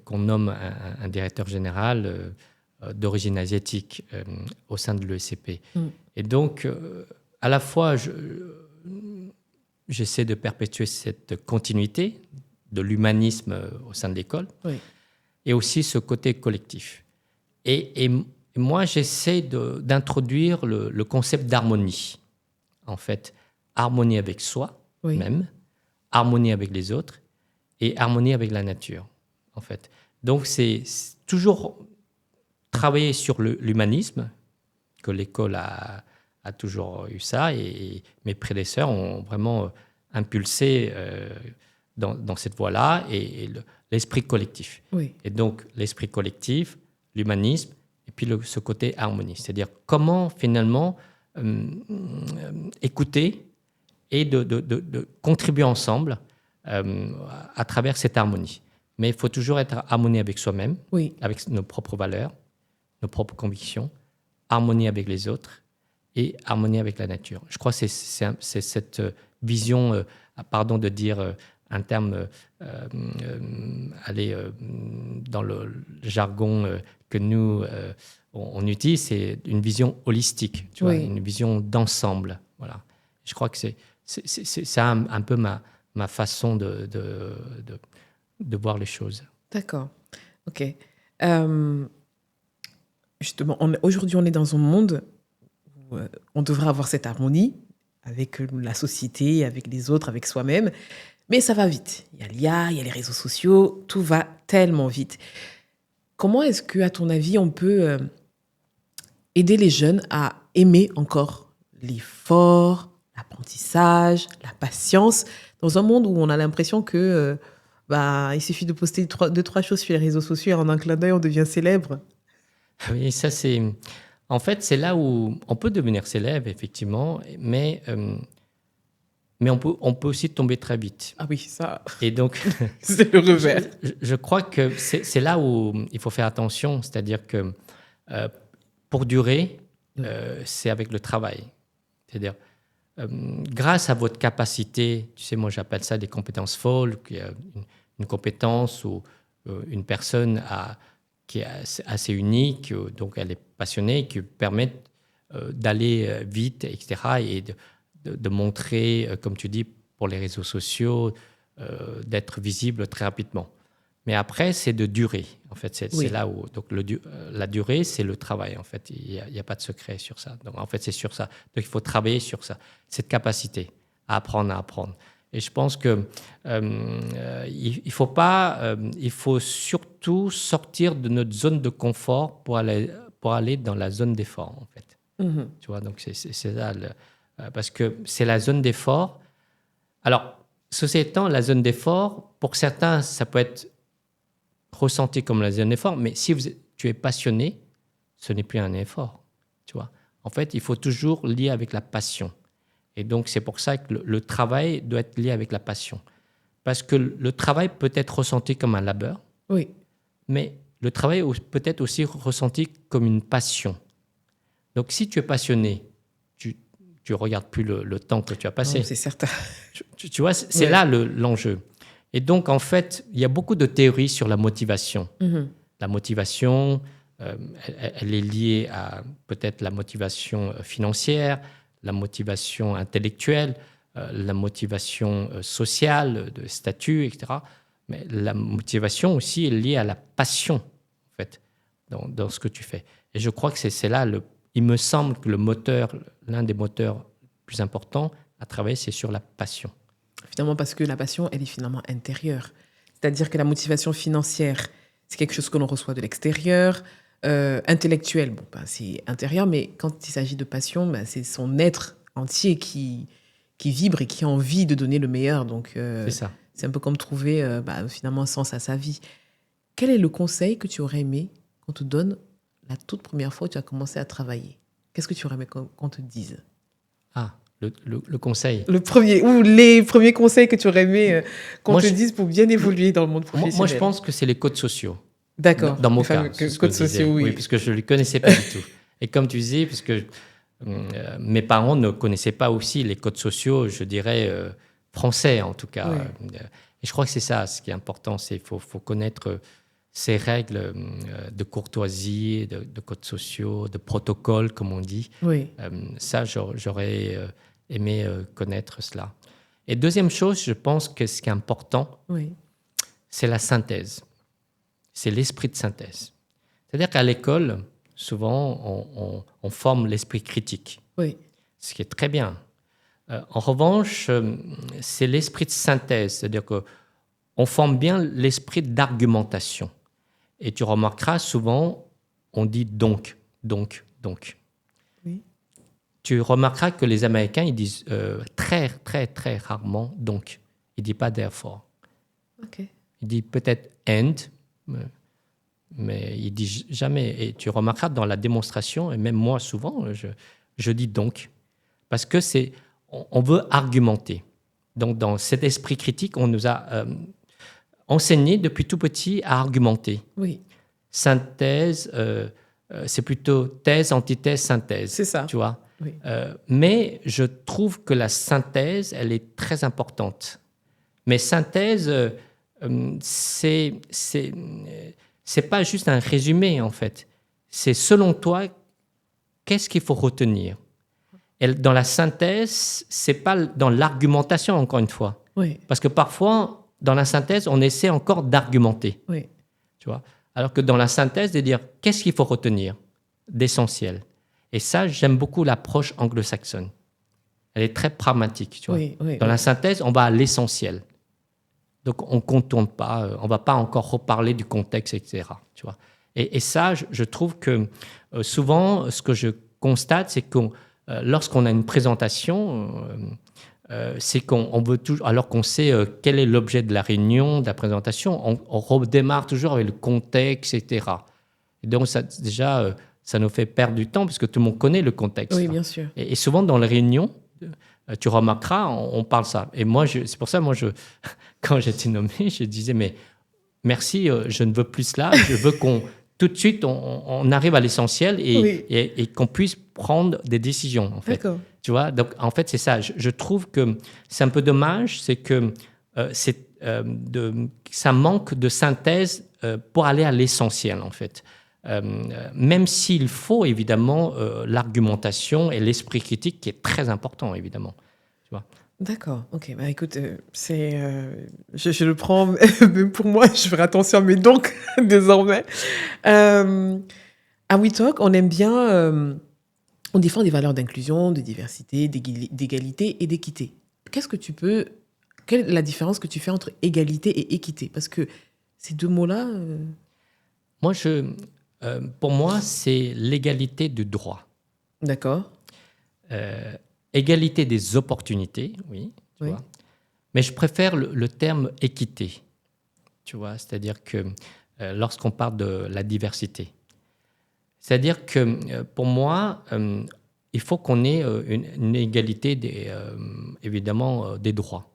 qu'on nomme un directeur général d'origine asiatique au sein de l'ESCP. Et donc, à la fois, j'essaie de perpétuer cette continuité de l'humanisme au sein de l'école, Oui. et aussi ce côté collectif. Et moi, j'essaie d'introduire le concept d'harmonie. En fait, harmonie avec soi-même, harmonie avec les autres et harmonie avec la nature, en fait. Donc, c'est toujours travailler sur l'humanisme, que l'école a toujours eu ça, et mes prédécesseurs ont vraiment impulsé dans cette voie-là, et l'esprit collectif. Oui. Et donc, l'esprit collectif, l'humanisme, et puis ce côté harmonie. C'est-à-dire comment, finalement, écouter et de contribuer ensemble à travers cette harmonie. Mais il faut toujours être harmonie avec soi-même, Oui. avec nos propres valeurs, nos propres convictions, harmonie avec les autres et harmonie avec la nature. Je crois que c'est cette vision, pardon de dire un terme, dans le jargon que nous, on utilise, c'est une vision holistique, tu vois, une vision d'ensemble. Voilà. Je crois que c'est ça un peu ma façon de voir les choses. D'accord. OK. Justement, aujourd'hui, on est dans un monde où on devrait avoir cette harmonie avec la société, avec les autres, avec soi-même. Mais ça va vite. Il y a l'IA, il y a les réseaux sociaux, tout va tellement vite. Comment est-ce que, à ton avis, on peut aider les jeunes à aimer encore l'effort, l'apprentissage, la patience, dans un monde où on a l'impression que il suffit de poster deux, trois choses sur les réseaux sociaux et en un clin d'œil, on devient célèbre? Oui, ça c'est... En fait, c'est là où on peut devenir célèbre, effectivement, mais on peut aussi tomber très vite. Ah oui, ça, et donc, c'est le revers. Je crois que c'est là où il faut faire attention, c'est-à-dire que pour durer, c'est avec le travail. C'est-à-dire, grâce à votre capacité, tu sais, moi j'appelle ça des compétences folles, une compétence ou une personne qui est assez unique, donc elle est passionnée, qui permet d'aller vite, etc., et de montrer, comme tu dis, pour les réseaux sociaux, d'être visible très rapidement. Mais après, c'est de durer. En fait, c'est là où... Donc, la durée, c'est le travail, en fait. Il n'y a pas de secret sur ça. Donc, en fait, c'est sur ça. Donc, il faut travailler sur ça, cette capacité à apprendre. Et je pense que il faut surtout sortir de notre zone de confort pour aller dans la zone d'effort, en fait. Mm-hmm. Tu vois, donc c'est ça, parce que c'est la zone d'effort. Alors, ceci étant, la zone d'effort, pour certains, ça peut être ressenti comme la zone d'effort, mais si tu es passionné, ce n'est plus un effort, tu vois. En fait, il faut toujours lier avec la passion. Et donc, c'est pour ça que le travail doit être lié avec la passion. Parce que le travail peut être ressenti comme un labeur, mais le travail peut être aussi ressenti comme une passion. Donc, si tu es passionné, tu ne regardes plus le temps que tu as passé. Non, c'est certain. Tu vois, c'est là l'enjeu. Et donc, en fait, il y a beaucoup de théories sur la motivation. Mm-hmm. La motivation, elle est liée à peut-être la motivation financière, la motivation intellectuelle, la motivation sociale, de statut, etc. Mais la motivation aussi est liée à la passion, en fait, dans ce que tu fais. Et je crois que c'est là, il me semble que l'un des moteurs plus importants à travailler, c'est sur la passion. Finalement, parce que la passion, elle est finalement intérieure. C'est-à-dire que la motivation financière, c'est quelque chose que l'on reçoit de l'extérieur. Intellectuel, c'est intérieur, mais quand il s'agit de passion, c'est son être entier qui vibre et qui a envie de donner le meilleur. Donc, c'est ça. C'est un peu comme trouver finalement un sens à sa vie. Quel est le conseil que tu aurais aimé qu'on te donne la toute première fois où tu as commencé à travailler? Qu'est-ce que tu aurais aimé qu'on te dise? Le conseil. Le premier, ou les premiers conseils que tu aurais aimé qu'on te dise pour bien évoluer dans le monde professionnel. Moi, je pense que c'est les codes sociaux. D'accord. Dans mon cas. Codes sociaux, oui. Oui, puisque je ne les connaissais pas du tout. Et comme tu disais, puisque mes parents ne connaissaient pas aussi les codes sociaux, je dirais, français en tout cas. Oui. Et je crois que c'est ça, ce qui est important, c'est qu'il faut connaître ces règles de courtoisie, de codes sociaux, de protocoles, comme on dit. Oui. Ça, j'aurais aimé connaître cela. Et deuxième chose, je pense que ce qui est important, Oui. c'est la synthèse. C'est l'esprit de synthèse. C'est-à-dire qu'à l'école, souvent, on forme l'esprit critique, Oui. ce qui est très bien. En revanche, c'est l'esprit de synthèse, c'est-à-dire qu'on forme bien l'esprit d'argumentation. Et tu remarqueras souvent, on dit donc, donc, donc. Oui. Tu remarqueras que les Américains, ils disent très, très, très rarement donc. Ils ne disent pas therefore. OK. Ils disent peut-être and, mais ils ne disent jamais. Et tu remarqueras dans la démonstration, et même moi souvent, je dis donc. Parce que on veut argumenter. Donc dans cet esprit critique, on nous a enseigné depuis tout petit à argumenter. Oui. Synthèse, c'est plutôt thèse, antithèse, synthèse. C'est ça. Tu vois. Oui. Mais je trouve que la synthèse, elle est très importante. Mais synthèse, c'est pas juste un résumé, en fait. C'est selon toi, qu'est-ce qu'il faut retenir? Et dans la synthèse, c'est pas dans l'argumentation, encore une fois. Oui. Parce que parfois, dans la synthèse, on essaie encore d'argumenter. Oui. Tu vois. Alors que dans la synthèse, de dire qu'est-ce qu'il faut retenir d'essentiel. Et ça, j'aime beaucoup l'approche anglo-saxonne. Elle est très pragmatique. Tu vois. Oui, oui, Dans oui. la synthèse, on va à l'essentiel. Donc, on ne contourne pas, on ne va pas encore reparler du contexte, etc. Tu vois. Et ça, je trouve que souvent, ce que je constate, c'est que lorsqu'on a une présentation, c'est qu'on veut toujours, alors qu'on sait quel est l'objet de la réunion, de la présentation, on redémarre toujours avec le contexte, etc. Et donc, ça, déjà, ça nous fait perdre du temps, parce que tout le monde connaît le contexte. Oui, bien sûr. Et souvent, dans les réunions, tu remarqueras, on parle ça. Et moi, c'est pour ça, quand j'étais nommé, je disais, mais merci, je ne veux plus cela. Je veux qu'on, tout de suite, on arrive à l'essentiel et qu'on puisse prendre des décisions, en fait. D'accord. Tu vois, donc, en fait, c'est ça. Je trouve que c'est un peu dommage, c'est que ça manque de synthèse pour aller à l'essentiel, en fait. Même s'il faut évidemment l'argumentation et l'esprit critique qui est très important, évidemment. Tu vois. D'accord, ok. Bah écoute, je le prends, même pour moi, je ferai attention à mes donc désormais. À WeTalk, on aime bien, on défend des valeurs d'inclusion, de diversité, d'égalité et d'équité. Quelle est la différence que tu fais entre égalité et équité? Parce que ces deux mots-là... Moi, pour moi, c'est l'égalité du droit. D'accord. Égalité des opportunités, oui. Tu vois. Mais je préfère le terme équité. Tu vois, c'est-à-dire que lorsqu'on parle de la diversité. C'est-à-dire que pour moi, il faut qu'on ait une égalité, évidemment, des droits.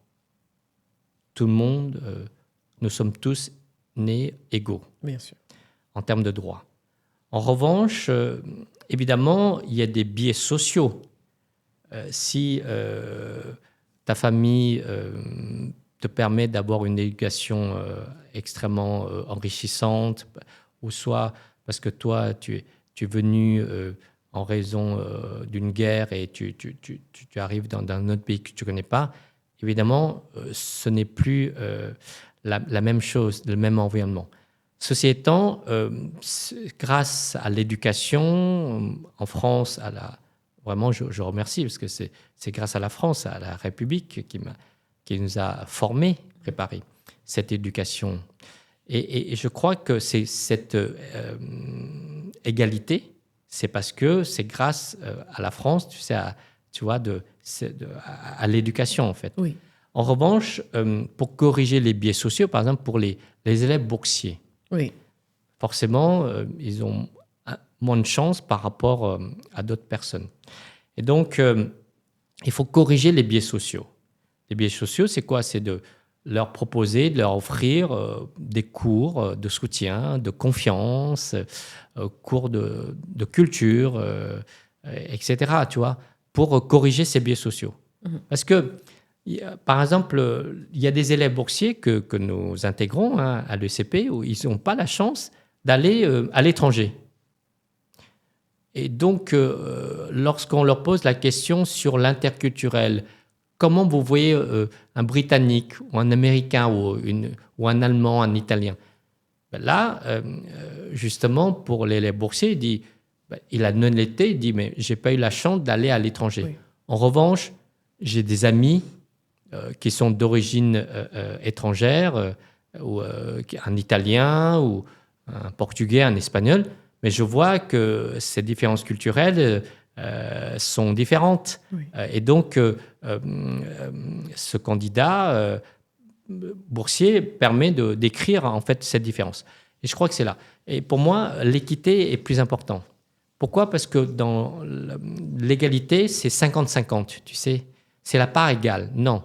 Tout le monde, nous sommes tous nés égaux. Bien sûr. En termes de droits. En revanche, évidemment, il y a des biais sociaux. Si ta famille te permet d'avoir une éducation extrêmement enrichissante, ou soit parce que toi, tu es venu en raison d'une guerre et tu arrives dans un autre pays que tu ne connais pas, évidemment, ce n'est plus la même chose, le même environnement. Ceci étant, grâce à l'éducation, en France, vraiment, je remercie, parce que c'est grâce à la France, à la République, qui nous a formés, préparés, cette éducation. Et je crois que c'est cette égalité, c'est parce que c'est grâce à la France, tu sais, à l'éducation, en fait. Oui. En revanche, pour corriger les biais sociaux, par exemple, pour les élèves boursiers, oui. Forcément, ils ont moins de chance par rapport à d'autres personnes. Et donc, il faut corriger les biais sociaux. Les biais sociaux, c'est quoi? C'est de leur proposer, de leur offrir des cours de soutien, de confiance, cours de culture, etc., tu vois, pour corriger ces biais sociaux. Mmh. Parce que, par exemple, il y a des élèves boursiers que nous intégrons à l'ECP où ils n'ont pas la chance d'aller à l'étranger. Et donc, lorsqu'on leur pose la question sur l'interculturel, comment vous voyez un Britannique ou un Américain ou un Allemand, un Italien. Ben là, justement, pour les boursiers, il a non-été, il dit, mais je n'ai pas eu la chance d'aller à l'étranger. Oui. En revanche, j'ai des amis qui sont d'origine étrangère, ou un Italien, ou un Portugais, un Espagnol, mais je vois que ces différences culturelles sont différentes. Oui. Et donc, ce candidat boursier permet d'écrire en fait cette différence. Et je crois que c'est là. Et pour moi, l'équité est plus importante. Pourquoi ? Parce que dans l'égalité, c'est 50-50, tu sais. C'est la part égale. Non.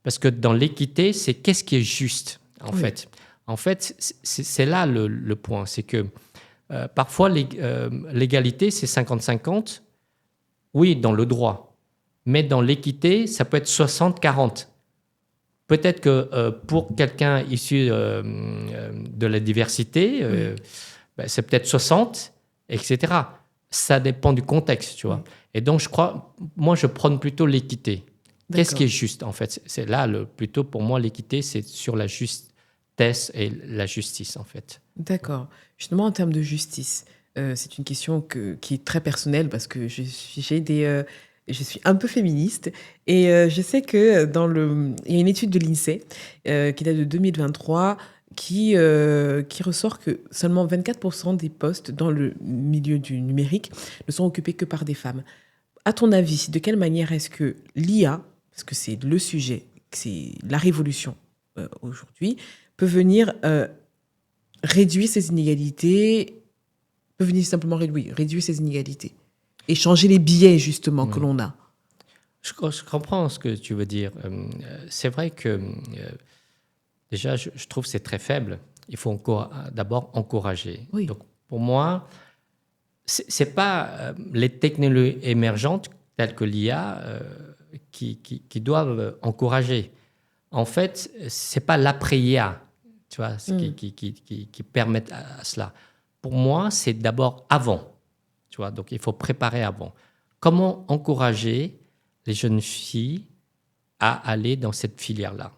Parce que dans l'équité, c'est qu'est-ce qui est juste, en fait. En fait, c'est là le point. C'est que parfois, l'égalité, c'est 50-50, oui, dans le droit. Mais dans l'équité, ça peut être 60-40. Peut-être que pour quelqu'un issu de la diversité, c'est peut-être 60, etc. Ça dépend du contexte, tu vois. Et donc, je prône plutôt l'équité. D'accord. Qu'est-ce qui est juste, en fait ? C'est là, plutôt pour moi, l'équité, c'est sur la justesse et la justice, en fait. D'accord. Justement, en termes de justice, c'est une question qui est très personnelle parce que je suis un peu féministe et je sais que il y a une étude de l'INSEE qui date de 2023 qui ressort que seulement 24% des postes dans le milieu du numérique ne sont occupés que par des femmes. À ton avis, de quelle manière est-ce que l'IA, parce que c'est le sujet, c'est la révolution aujourd'hui, peut venir réduire ces inégalités, peut venir simplement réduire ces inégalités et changer les biais justement que l'on a. Je comprends ce que tu veux dire. C'est vrai que déjà, je trouve que c'est très faible. Il faut d'abord encourager. Oui. Donc, pour moi, c'est pas les technologies émergentes telles que l'IA qui doivent encourager. En fait, c'est pas l'après-IA, tu vois, qui permettent à cela. Pour moi, c'est d'abord avant, tu vois. Donc, il faut préparer avant. Comment encourager les jeunes filles à aller dans cette filière-là ?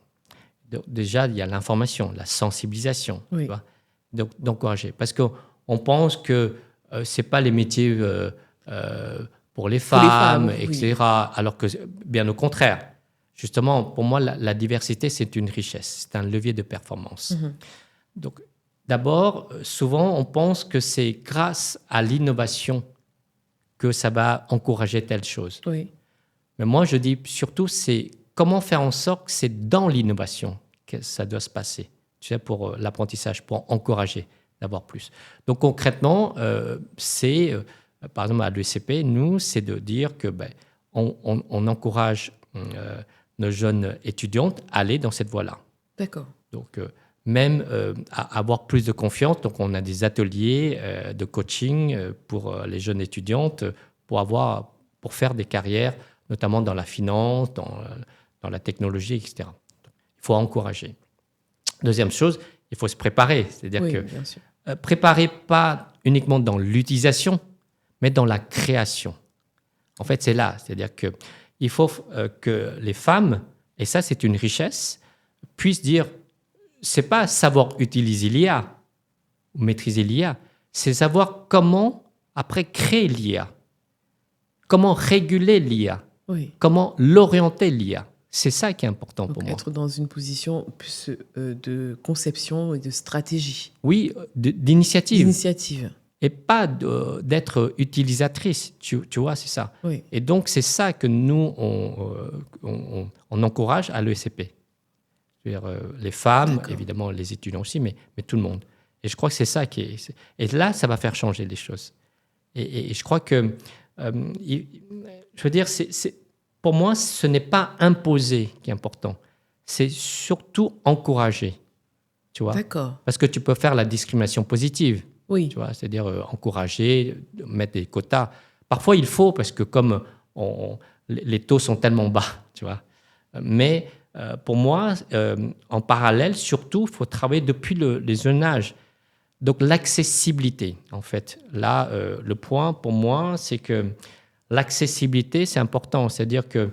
Donc, déjà, il y a l'information, la sensibilisation, tu vois, donc d'encourager. Parce qu'on pense que ce n'est pas les métiers pour les femmes, etc. Alors que, bien au contraire, justement, pour moi, la diversité, c'est une richesse, c'est un levier de performance. Donc, d'abord, souvent, on pense que c'est grâce à l'innovation que ça va encourager telle chose. Oui. Mais moi, je dis surtout, c'est comment faire en sorte que c'est dans l'innovation que ça doit se passer, tu sais, pour l'apprentissage, pour encourager d'avoir plus. Donc, concrètement, c'est, par exemple, à l'ESCP, nous, c'est de dire que on encourage nos jeunes étudiantes à aller dans cette voie-là. D'accord. Donc, même à avoir plus de confiance. Donc, on a des ateliers de coaching pour les jeunes étudiantes pour faire des carrières, notamment dans la finance, dans la technologie, etc. Donc, il faut encourager. Deuxième chose, il faut se préparer. C'est-à-dire bien sûr. Préparer pas uniquement dans l'utilisation, mais dans la création. En fait, c'est là. C'est-à-dire qu'il faut que les femmes, et ça, c'est une richesse, puissent dire, c'est pas savoir utiliser l'IA ou maîtriser l'IA, c'est savoir comment, après, créer l'IA, comment réguler l'IA, comment l'orienter l'IA. C'est ça qui est important pour moi. Être dans une position plus de conception et de stratégie. Oui, d'initiative. D'initiative. Et pas d'être utilisatrice, tu vois, c'est ça. Oui. Et donc, c'est ça que nous, on encourage à l'ESCP. C'est-à-dire les femmes, évidemment les étudiants aussi, mais tout le monde. Et je crois que c'est ça qui est... Et là, ça va faire changer les choses. Et je crois que... je veux dire, pour moi, ce n'est pas imposer qui est important. C'est surtout encourager. Tu vois ? D'accord. Parce que tu peux faire la discrimination positive. Oui. Tu vois, c'est-à-dire encourager, mettre des quotas. Parfois, il faut, parce que comme les taux sont tellement bas, tu vois. Mais pour moi, en parallèle, surtout, il faut travailler depuis les jeunes âges. Donc, l'accessibilité, en fait. Là, le point, pour moi, c'est que l'accessibilité, c'est important. C'est-à-dire que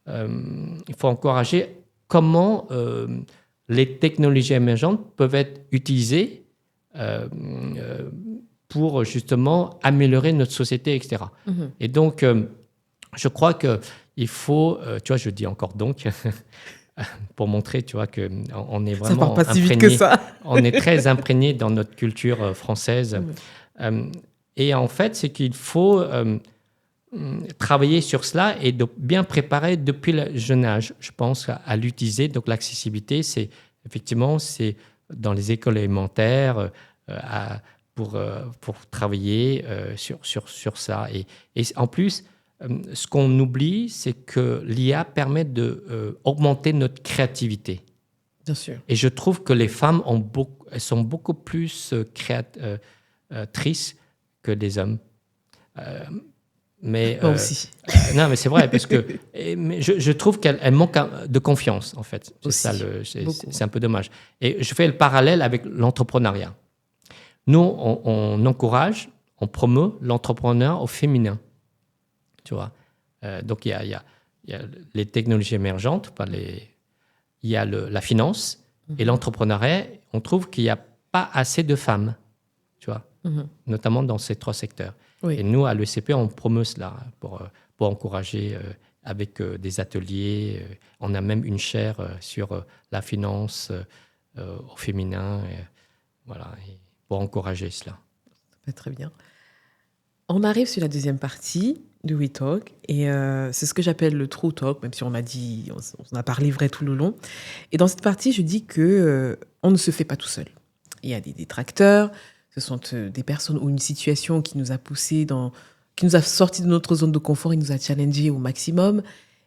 il faut encourager comment les technologies émergentes peuvent être utilisées pour justement améliorer notre société, etc. Et donc, je crois qu'il faut, tu vois, je dis encore donc, pour montrer, tu vois, qu'on est Ça part vraiment pas si vite que ça. on est très imprégné dans notre culture française. Et en fait, c'est qu'il faut travailler sur cela et de bien préparer depuis le jeune âge, je pense, à l'utiliser. Donc, l'accessibilité, c'est effectivement, c'est dans les écoles élémentaires pour travailler sur ça. Et en plus, ce qu'on oublie, c'est que l'IA permet d'augmenter notre créativité. Bien sûr. Et je trouve que les femmes elles sont beaucoup plus créatrices que les hommes. Moi aussi. Non, mais c'est vrai, parce que mais je trouve qu'elle manque de confiance, en fait. C'est Aussi, ça, beaucoup. c'est un peu dommage. Et je fais le parallèle avec l'entrepreneuriat. Nous, on encourage, on promeut l'entrepreneur au féminin. Tu vois. Donc, il y a les technologies émergentes, il y a la finance et l'entrepreneuriat. On trouve qu'il n'y a pas assez de femmes, tu vois, notamment dans ces 3 secteurs. Oui. Et nous, à l'ECP, on promeut cela pour encourager avec des ateliers. On a même une chaire sur la finance au féminin, voilà, pour encourager cela. Très bien. On arrive sur la deuxième partie de We Talk, et c'est ce que j'appelle le True Talk, même si on a parlé vrai tout le long. Et dans cette partie, je dis que on ne se fait pas tout seul. Il y a des détracteurs, ce sont des personnes ou une situation qui nous a poussé qui nous a sorti de notre zone de confort et nous a challengé au maximum.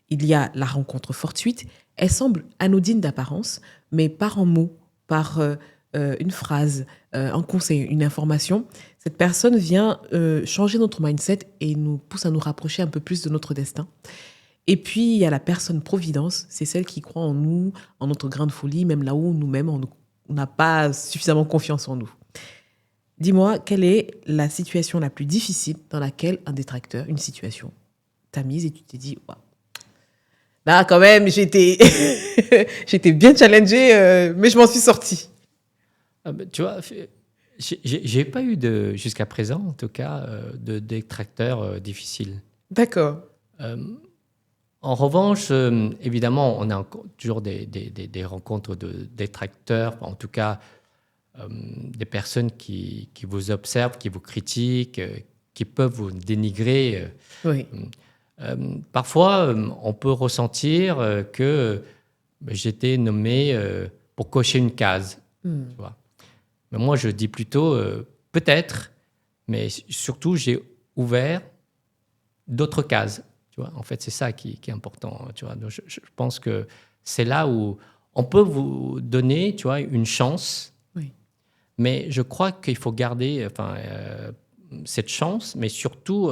Il y a la rencontre fortuite. Elle semble anodine d'apparence, mais par un mot, par une phrase, un conseil, une information, cette personne vient changer notre mindset et nous pousse à nous rapprocher un peu plus de notre destin. Et puis, il y a la personne providence, c'est celle qui croit en nous, en notre grain de folie, même là où nous-mêmes, on n'a pas suffisamment confiance en nous. Dis-moi, quelle est la situation la plus difficile dans laquelle un détracteur, une situation, t'a mise et tu t'es dit, waouh, là, quand même, j'ai été bien challengée, mais je m'en suis sortie. Tu vois, j'ai pas eu jusqu'à présent, en tout cas, de détracteurs difficiles. D'accord. En revanche, évidemment, on a toujours des rencontres de détracteurs, en tout cas, des personnes qui vous observent, qui vous critiquent, qui peuvent vous dénigrer. Oui. Parfois, on peut ressentir que j'étais nommé pour cocher une case. Tu vois. Mais moi, je dis plutôt peut-être, mais surtout, j'ai ouvert d'autres cases. Tu vois. En fait, c'est ça qui est important. Tu vois. Donc, je pense que c'est là où on peut vous donner, tu vois, une chance. Oui. Mais je crois qu'il faut garder cette chance, mais surtout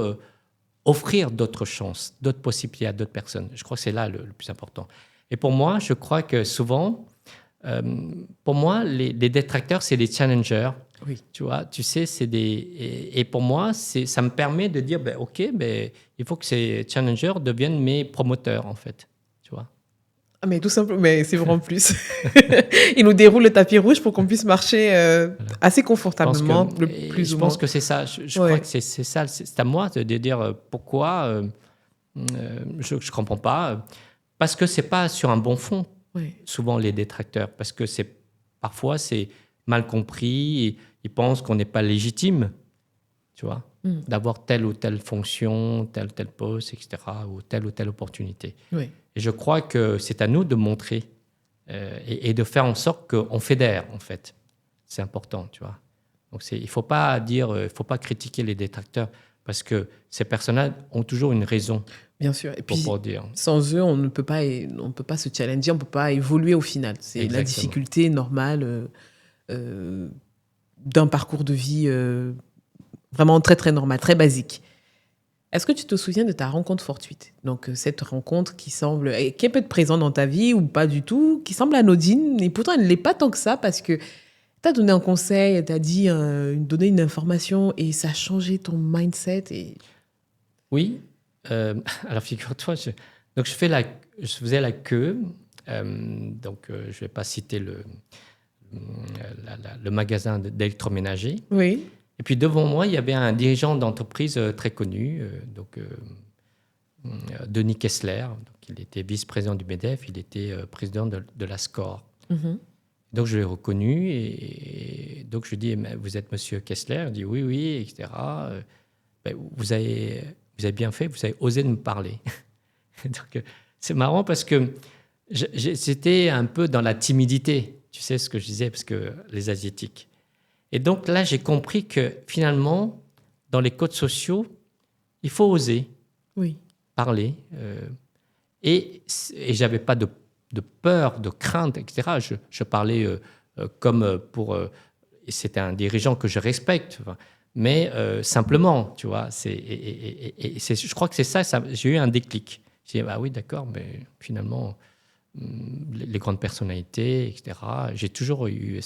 offrir d'autres chances, d'autres possibilités à d'autres personnes. Je crois que c'est là le plus important. Et pour moi, je crois que souvent, pour moi, les détracteurs, c'est des challengers. Oui. Tu vois, tu sais, c'est et pour moi, ça me permet de dire, OK, il faut que ces challengers deviennent mes promoteurs, en fait. Tu vois. Ah, mais tout simplement, mais c'est vraiment plus. Ils nous déroulent le tapis rouge pour qu'on puisse marcher assez confortablement, je pense que c'est ça. Je crois que c'est ça. C'est à moi de dire pourquoi je ne comprends pas. Parce que ce n'est pas sur un bon fond, souvent, les détracteurs. Parce que parfois, c'est mal compris. Ils pensent qu'on n'est pas légitime, tu vois, d'avoir telle ou telle fonction, tel poste, etc., ou telle opportunité. Oui. Et je crois que c'est à nous de montrer et de faire en sorte qu'on fédère, en fait. C'est important, tu vois. Donc, il ne faut pas critiquer les détracteurs parce que ces personnes-là ont toujours une raison. Bien sûr. Et puis, pour dire. Sans eux, on ne peut pas se challenger, on ne peut pas évoluer au final. C'est Exactement. La difficulté normale d'un parcours de vie vraiment très, très normal, très basique. Est-ce que tu te souviens de ta rencontre fortuite ? Donc, cette rencontre qui peut être présente dans ta vie ou pas du tout, qui semble anodine, et pourtant elle ne l'est pas tant que ça parce que tu as donné un conseil, tu as donné une information et ça a changé ton mindset. Oui. Alors, figure-toi, donc je fais je faisais la queue. Donc, je ne vais pas citer le magasin d'électroménager. Oui. Et puis devant moi, il y avait un dirigeant d'entreprise très connu, Denis Kessler. Donc, il était vice-président du MEDEF, il était président de la SCOR. Mhm. Donc je l'ai reconnu et donc je lui dis, mais vous êtes monsieur Kessler? Il dit oui, oui, etc. Ben, vous avez bien fait, vous avez osé me parler. Donc, c'est marrant parce que j'étais un peu dans la timidité, tu sais ce que je disais, parce que les Asiatiques. Et donc là, j'ai compris que finalement, dans les codes sociaux, il faut oser Oui. parler. Et j'avais pas de peur, de crainte, etc. Je parlais comme pour... c'était un dirigeant que je respecte, mais simplement, tu vois. Je crois que c'est ça, j'ai eu un déclic. J'ai dit, ah oui, d'accord, mais finalement, les grandes personnalités, etc. J'ai toujours eu,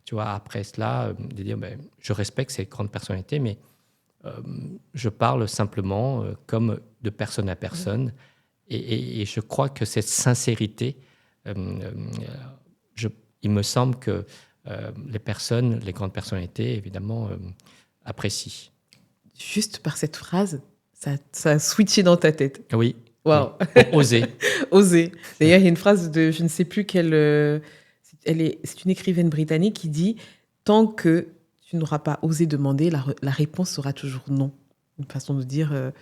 tu vois, après cela, de dire, ben, je respecte ces grandes personnalités, mais je parle simplement comme de personne à personne. Et je crois que cette sincérité, il me semble que les personnes, les grandes personnalités, évidemment, apprécient. Juste par cette phrase, ça a switché dans ta tête. Oui. Waouh. Oui. Oser. Oser. D'ailleurs, il y a une phrase de, je ne sais plus quelle, c'est une écrivaine britannique qui dit « Tant que tu n'auras pas osé demander, la réponse sera toujours non ». Une façon de dire,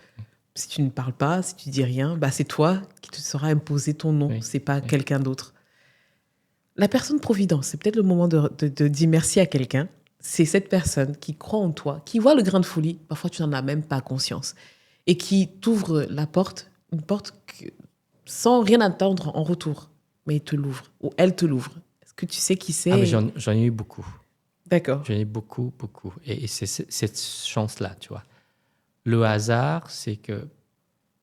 si tu ne parles pas, si tu dis rien, bah c'est toi qui te sera imposé ton non, Oui. c'est pas Oui. quelqu'un d'autre. La personne providence, c'est peut-être le moment de dire merci à quelqu'un. C'est cette personne qui croit en toi, qui voit le grain de folie, parfois tu n'en as même pas conscience, et qui t'ouvre la porte, une porte sans rien attendre en retour, mais il te l'ouvre, ou elle te l'ouvre. Est-ce que tu sais qui c'est? Ah, mais j'en ai eu beaucoup. D'accord. J'en ai eu beaucoup, beaucoup. Et c'est cette chance-là, tu vois. Le hasard, c'est que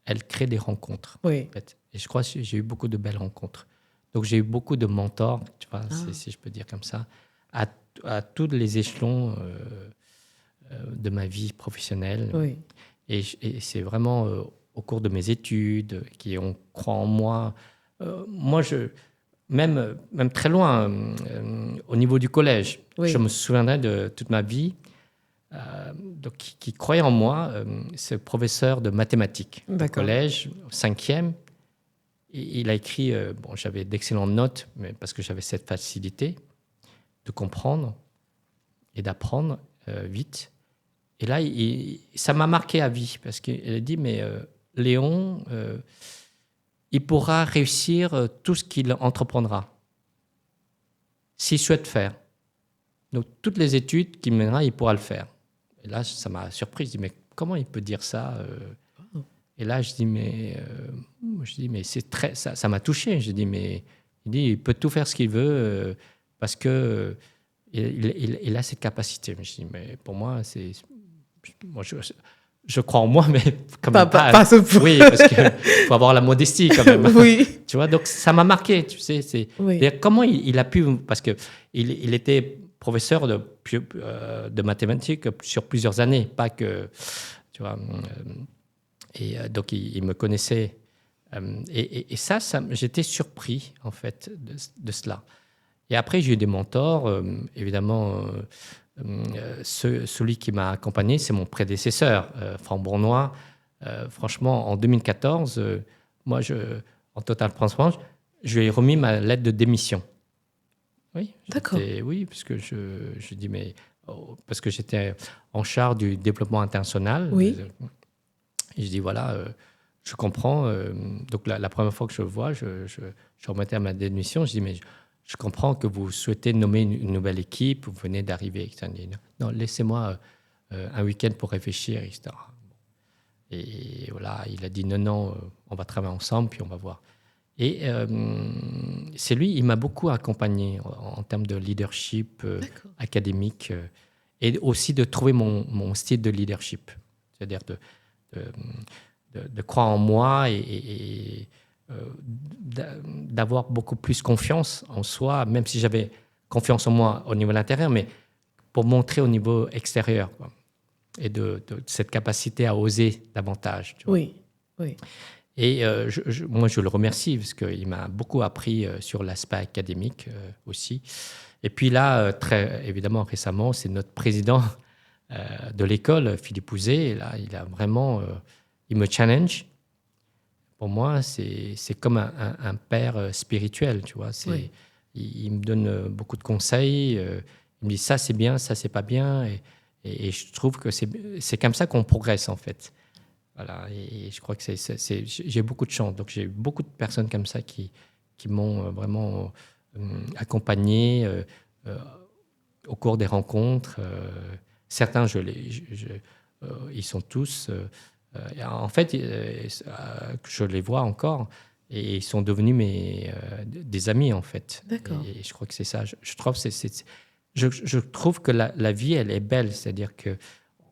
elle crée des rencontres. Oui. En fait. Et je crois que j'ai eu beaucoup de belles rencontres. Donc, j'ai eu beaucoup de mentors, tu vois, si je peux dire comme ça, à tous les échelons de ma vie professionnelle. Oui. Et c'est vraiment au cours de mes études, qui ont croit en moi. Moi, même très loin, au niveau du collège, Oui. je me souviendrai de toute ma vie, donc, qui croyait en moi, ce professeur de mathématiques au collège, au 5e. Il a écrit, bon, j'avais d'excellentes notes, mais parce que j'avais cette facilité de comprendre et d'apprendre vite. Et là, ça m'a marqué à vie, parce qu'il a dit, mais Léon, il pourra réussir tout ce qu'il entreprendra, s'il souhaite faire. Donc, toutes les études qu'il mènera, il pourra le faire. Et là, ça m'a surpris. Je dis, mais comment il peut dire ça Et là, je dis, mais c'est très, ça m'a touché. Je dis, mais il peut tout faire ce qu'il veut parce que il a cette capacité. Je dis, mais pour moi, moi, je crois en moi, mais quand même pas ce point. Oui, parce qu'il faut avoir la modestie quand même. Oui. Tu vois, donc ça m'a marqué. Tu sais, Oui. comment il a pu, parce que il était professeur de mathématiques sur plusieurs années, pas que, tu vois. Et donc, il me connaissait. Et ça, j'étais surpris, en fait, de cela. Et après, j'ai eu des mentors. Évidemment, celui qui m'a accompagné, c'est mon prédécesseur, Franck Bournois. Franchement, en 2014, moi, en totale transparence, je lui ai remis ma lettre de démission. Oui. D'accord. Oui, parce que je dis, mais parce que j'étais en charge du développement international. Oui. Et je dis, voilà, je comprends. Donc, la première fois que je le vois, je remettais à ma démission. Je dis, mais je comprends que vous souhaitez nommer une nouvelle équipe, vous venez d'arriver. Non, laissez-moi un week-end pour réfléchir, etc. Et voilà, il a dit, non, on va travailler ensemble, puis on va voir. Et c'est lui, il m'a beaucoup accompagné en termes de leadership académique et aussi de trouver mon style de leadership. C'est-à-dire de croire en moi et d'avoir beaucoup plus confiance en soi, même si j'avais confiance en moi au niveau intérieur, mais pour montrer au niveau extérieur, quoi. Et de cette capacité à oser davantage. Tu vois. Oui. Et moi, je le remercie parce qu'il m'a beaucoup appris sur l'aspect académique aussi. Et puis là, très évidemment, récemment, c'est notre président de l'école, Philippe Houzet. Là, il a vraiment, il me challenge. Pour moi, c'est comme un père spirituel, tu vois. Oui. Il me donne beaucoup de conseils. Il me dit ça, c'est bien, ça, c'est pas bien. Et je trouve que c'est comme ça qu'on progresse, en fait. Voilà, et je crois que j'ai beaucoup de chance. Donc, j'ai eu beaucoup de personnes comme ça qui m'ont vraiment accompagné euh, au cours des rencontres. Certains, ils sont tous... en fait, je les vois encore et ils sont devenus des amis, en fait. D'accord. Et je crois que c'est ça. Je trouve que la vie, elle est belle. C'est-à-dire que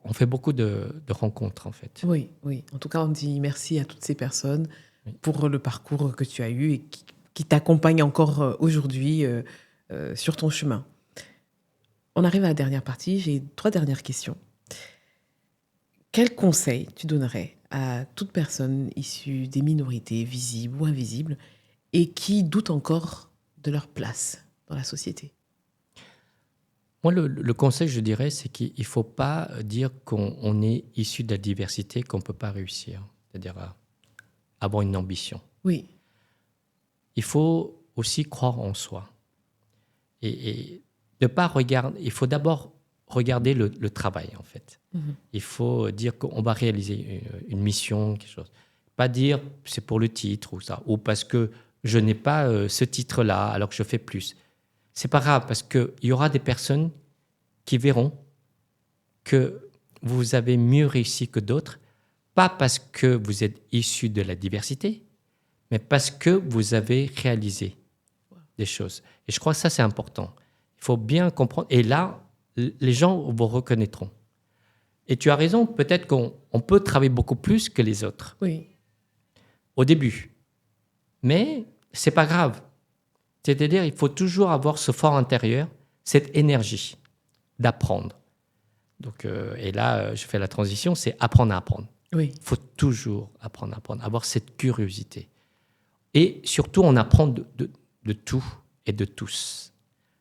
on fait beaucoup de rencontres, en fait. Oui, oui. En tout cas, on dit merci à toutes ces personnes Oui. pour le parcours que tu as eu et qui t'accompagnent encore aujourd'hui sur ton chemin. On arrive à la dernière partie. J'ai 3 dernières questions. Quel conseil tu donnerais à toute personne issue des minorités, visibles ou invisibles, et qui doutent encore de leur place dans la société? Moi, le conseil, je dirais, c'est qu'il ne faut pas dire qu'on est issu de la diversité, qu'on ne peut pas réussir. C'est-à-dire avoir une ambition. Oui, Il faut aussi croire en soi. Et de pas regarder, il faut d'abord regarder le travail, en fait. Il faut dire qu'on va réaliser une mission, quelque chose. Pas dire c'est pour le titre ou ça, ou parce que je n'ai pas ce titre-là alors que je fais plus. C'est pas grave parce qu'il y aura des personnes qui verront que vous avez mieux réussi que d'autres, pas parce que vous êtes issu de la diversité, mais parce que vous avez réalisé des choses. Et je crois que ça, c'est important. Il faut bien comprendre. Et là, les gens vous reconnaîtront. Et tu as raison, peut-être qu'on peut travailler beaucoup plus que les autres oui, au début. Mais c'est pas grave. C'est-à-dire, il faut toujours avoir ce fort intérieur, cette énergie d'apprendre. Donc, et là, je fais la transition, c'est apprendre à apprendre. oui. Il faut toujours apprendre à apprendre, avoir cette curiosité. Et surtout, on apprend de tout et de tous.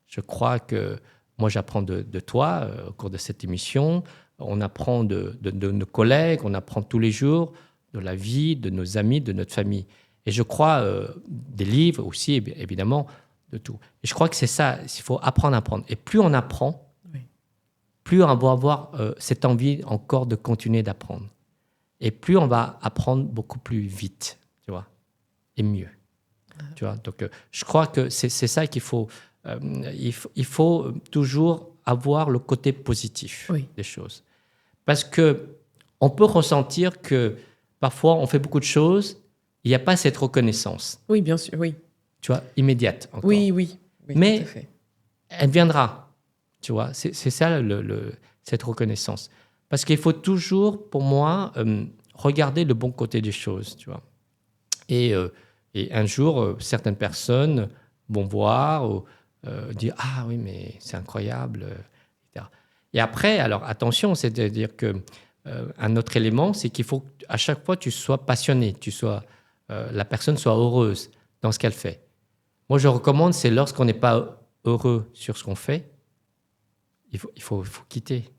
Je crois que moi, j'apprends de toi au cours de cette émission. On apprend de nos collègues, on apprend tous les jours de la vie, de nos amis, de notre famille. Et je crois des livres aussi, évidemment, de tout. Et je crois que c'est ça, il faut apprendre à apprendre. Et plus on apprend, Oui. plus on va avoir cette envie encore de continuer d'apprendre. Et plus on va apprendre beaucoup plus vite, tu vois, et mieux. Tu vois, donc, je crois que c'est ça qu'il faut. Il faut toujours avoir le côté positif Oui. des choses. Parce que on peut ressentir que parfois on fait beaucoup de choses, il n'y a pas cette reconnaissance, Oui, bien sûr, oui. tu vois, immédiate encore. Oui, oui, oui, Mais tout à fait. elle viendra, tu vois. C'est ça cette reconnaissance. Parce qu'il faut toujours, pour moi, regarder le bon côté des choses, tu vois. Et un jour, certaines personnes vont voir ou dire ah oui mais c'est incroyable, etc. Et après, alors attention, c'est-à-dire que un autre élément, c'est qu'il faut à chaque fois tu sois passionné, la personne soit heureuse dans ce qu'elle fait. Moi, je recommande, c'est lorsqu'on n'est pas heureux sur ce qu'on fait, il faut quitter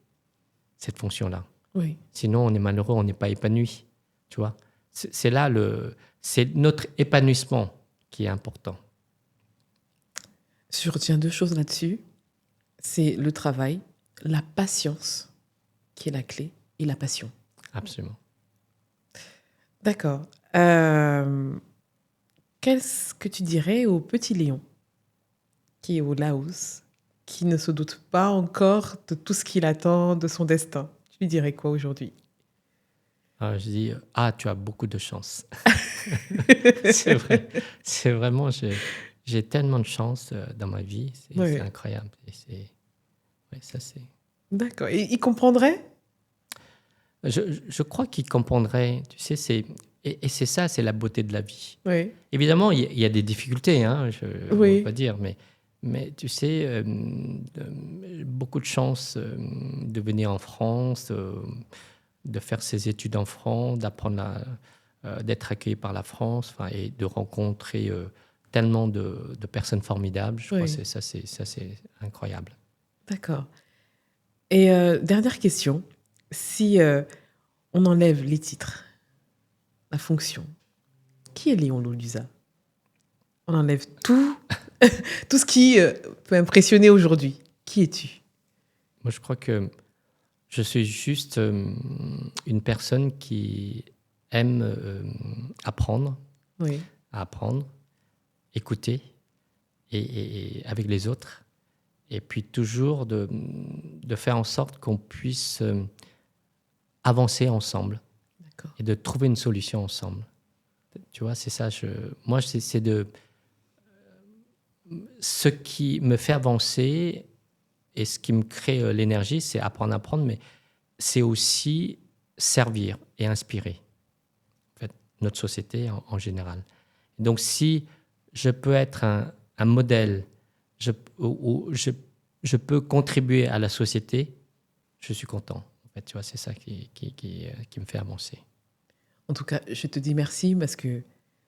cette fonction-là. Oui. Sinon, on est malheureux, on n'est pas épanoui, tu vois. C'est là c'est notre épanouissement qui est important. Je retiens 2 choses là-dessus. C'est le travail, la patience, qui est la clé, et la passion. Absolument. D'accord. Qu'est-ce que tu dirais au petit Léon, qui est au Laos, qui ne se doute pas encore de tout ce qu'il attend de son destin? Tu lui dirais quoi aujourd'hui? Alors, je dis, tu as beaucoup de chance. C'est vrai. C'est vraiment, j'ai tellement de chance dans ma vie. C'est Ouais. incroyable. Et ouais, ça, c'est... D'accord. Et il comprendrait? Je crois qu'il comprendrait. Tu sais, et c'est ça, c'est la beauté de la vie. Oui. Évidemment, il y a des difficultés, hein, on Oui. ne va pas dire, mais tu sais, beaucoup de chance de venir en France, de faire ses études en France, d'apprendre d'être accueilli par la France et de rencontrer tellement de personnes formidables. Je crois que c'est incroyable. D'accord. Et dernière question, si on enlève les titres, la fonction, qui est Léon Loluza? On enlève tout, tout ce qui peut impressionner aujourd'hui. Qui es-tu? Moi, je crois que je suis juste une personne qui aime apprendre, écouter et avec les autres, et puis toujours de faire en sorte qu'on puisse avancer ensemble. D'accord. Et de trouver une solution ensemble. Tu vois, c'est ça. Moi, c'est de... Ce qui me fait avancer et ce qui me crée l'énergie, c'est apprendre, mais c'est aussi servir et inspirer en fait, notre société en général. Donc, si je peux être un modèle, où je peux contribuer à la société, je suis content. En fait, tu vois, c'est ça qui me fait avancer. En tout cas, je te dis merci parce que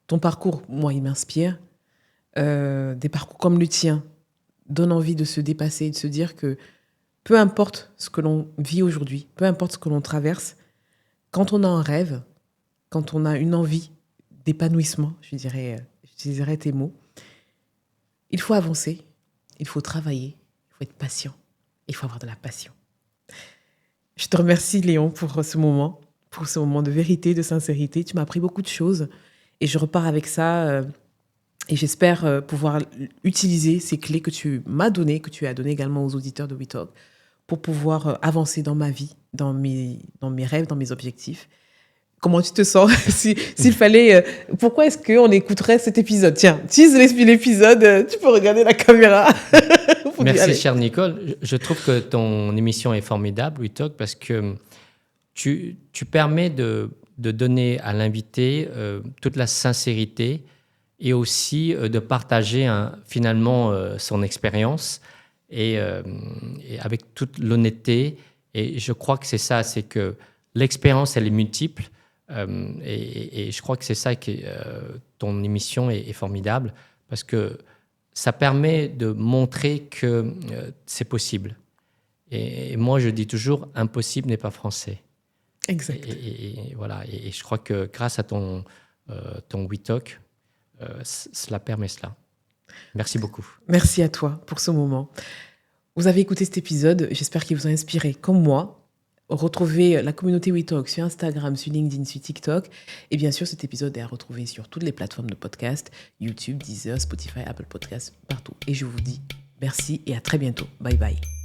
ton parcours, moi, il m'inspire. Des parcours comme le tien donnent envie de se dépasser, de se dire que peu importe ce que l'on vit aujourd'hui, peu importe ce que l'on traverse, quand on a un rêve, quand on a une envie d'épanouissement, j'utiliserai tes mots, il faut avancer, il faut travailler, il faut être patient, il faut avoir de la passion. Je te remercie, Léon, pour ce moment de vérité, de sincérité. Tu m'as appris beaucoup de choses et je repars avec ça et j'espère pouvoir utiliser ces clés que tu m'as données, que tu as données également aux auditeurs de WeTalk pour pouvoir avancer dans ma vie, dans mes rêves, dans mes objectifs. Comment tu te sens s'il fallait... pourquoi est-ce qu'on écouterait cet épisode? Tiens, tease l'épisode, tu peux regarder la caméra. Merci, chère Nicole. Je trouve que ton émission est formidable, WeTalk, parce que tu permets de donner à l'invité toute la sincérité et aussi de partager finalement son expérience et avec toute l'honnêteté. Et je crois que c'est ça, c'est que l'expérience, elle est multiple. Et je crois que c'est ça que ton émission est formidable parce que ça permet de montrer que c'est possible. Et moi, je dis toujours, impossible n'est pas français. Exact. Et voilà. Et je crois que grâce à ton WeTalk, cela permet cela. Merci beaucoup. Merci à toi pour ce moment. Vous avez écouté cet épisode, j'espère qu'il vous a inspiré comme moi. Retrouvez la communauté WeTalk sur Instagram, sur LinkedIn, sur TikTok. Et bien sûr, cet épisode est à retrouver sur toutes les plateformes de podcast, YouTube, Deezer, Spotify, Apple Podcasts, partout. Et je vous dis merci et à très bientôt. Bye bye.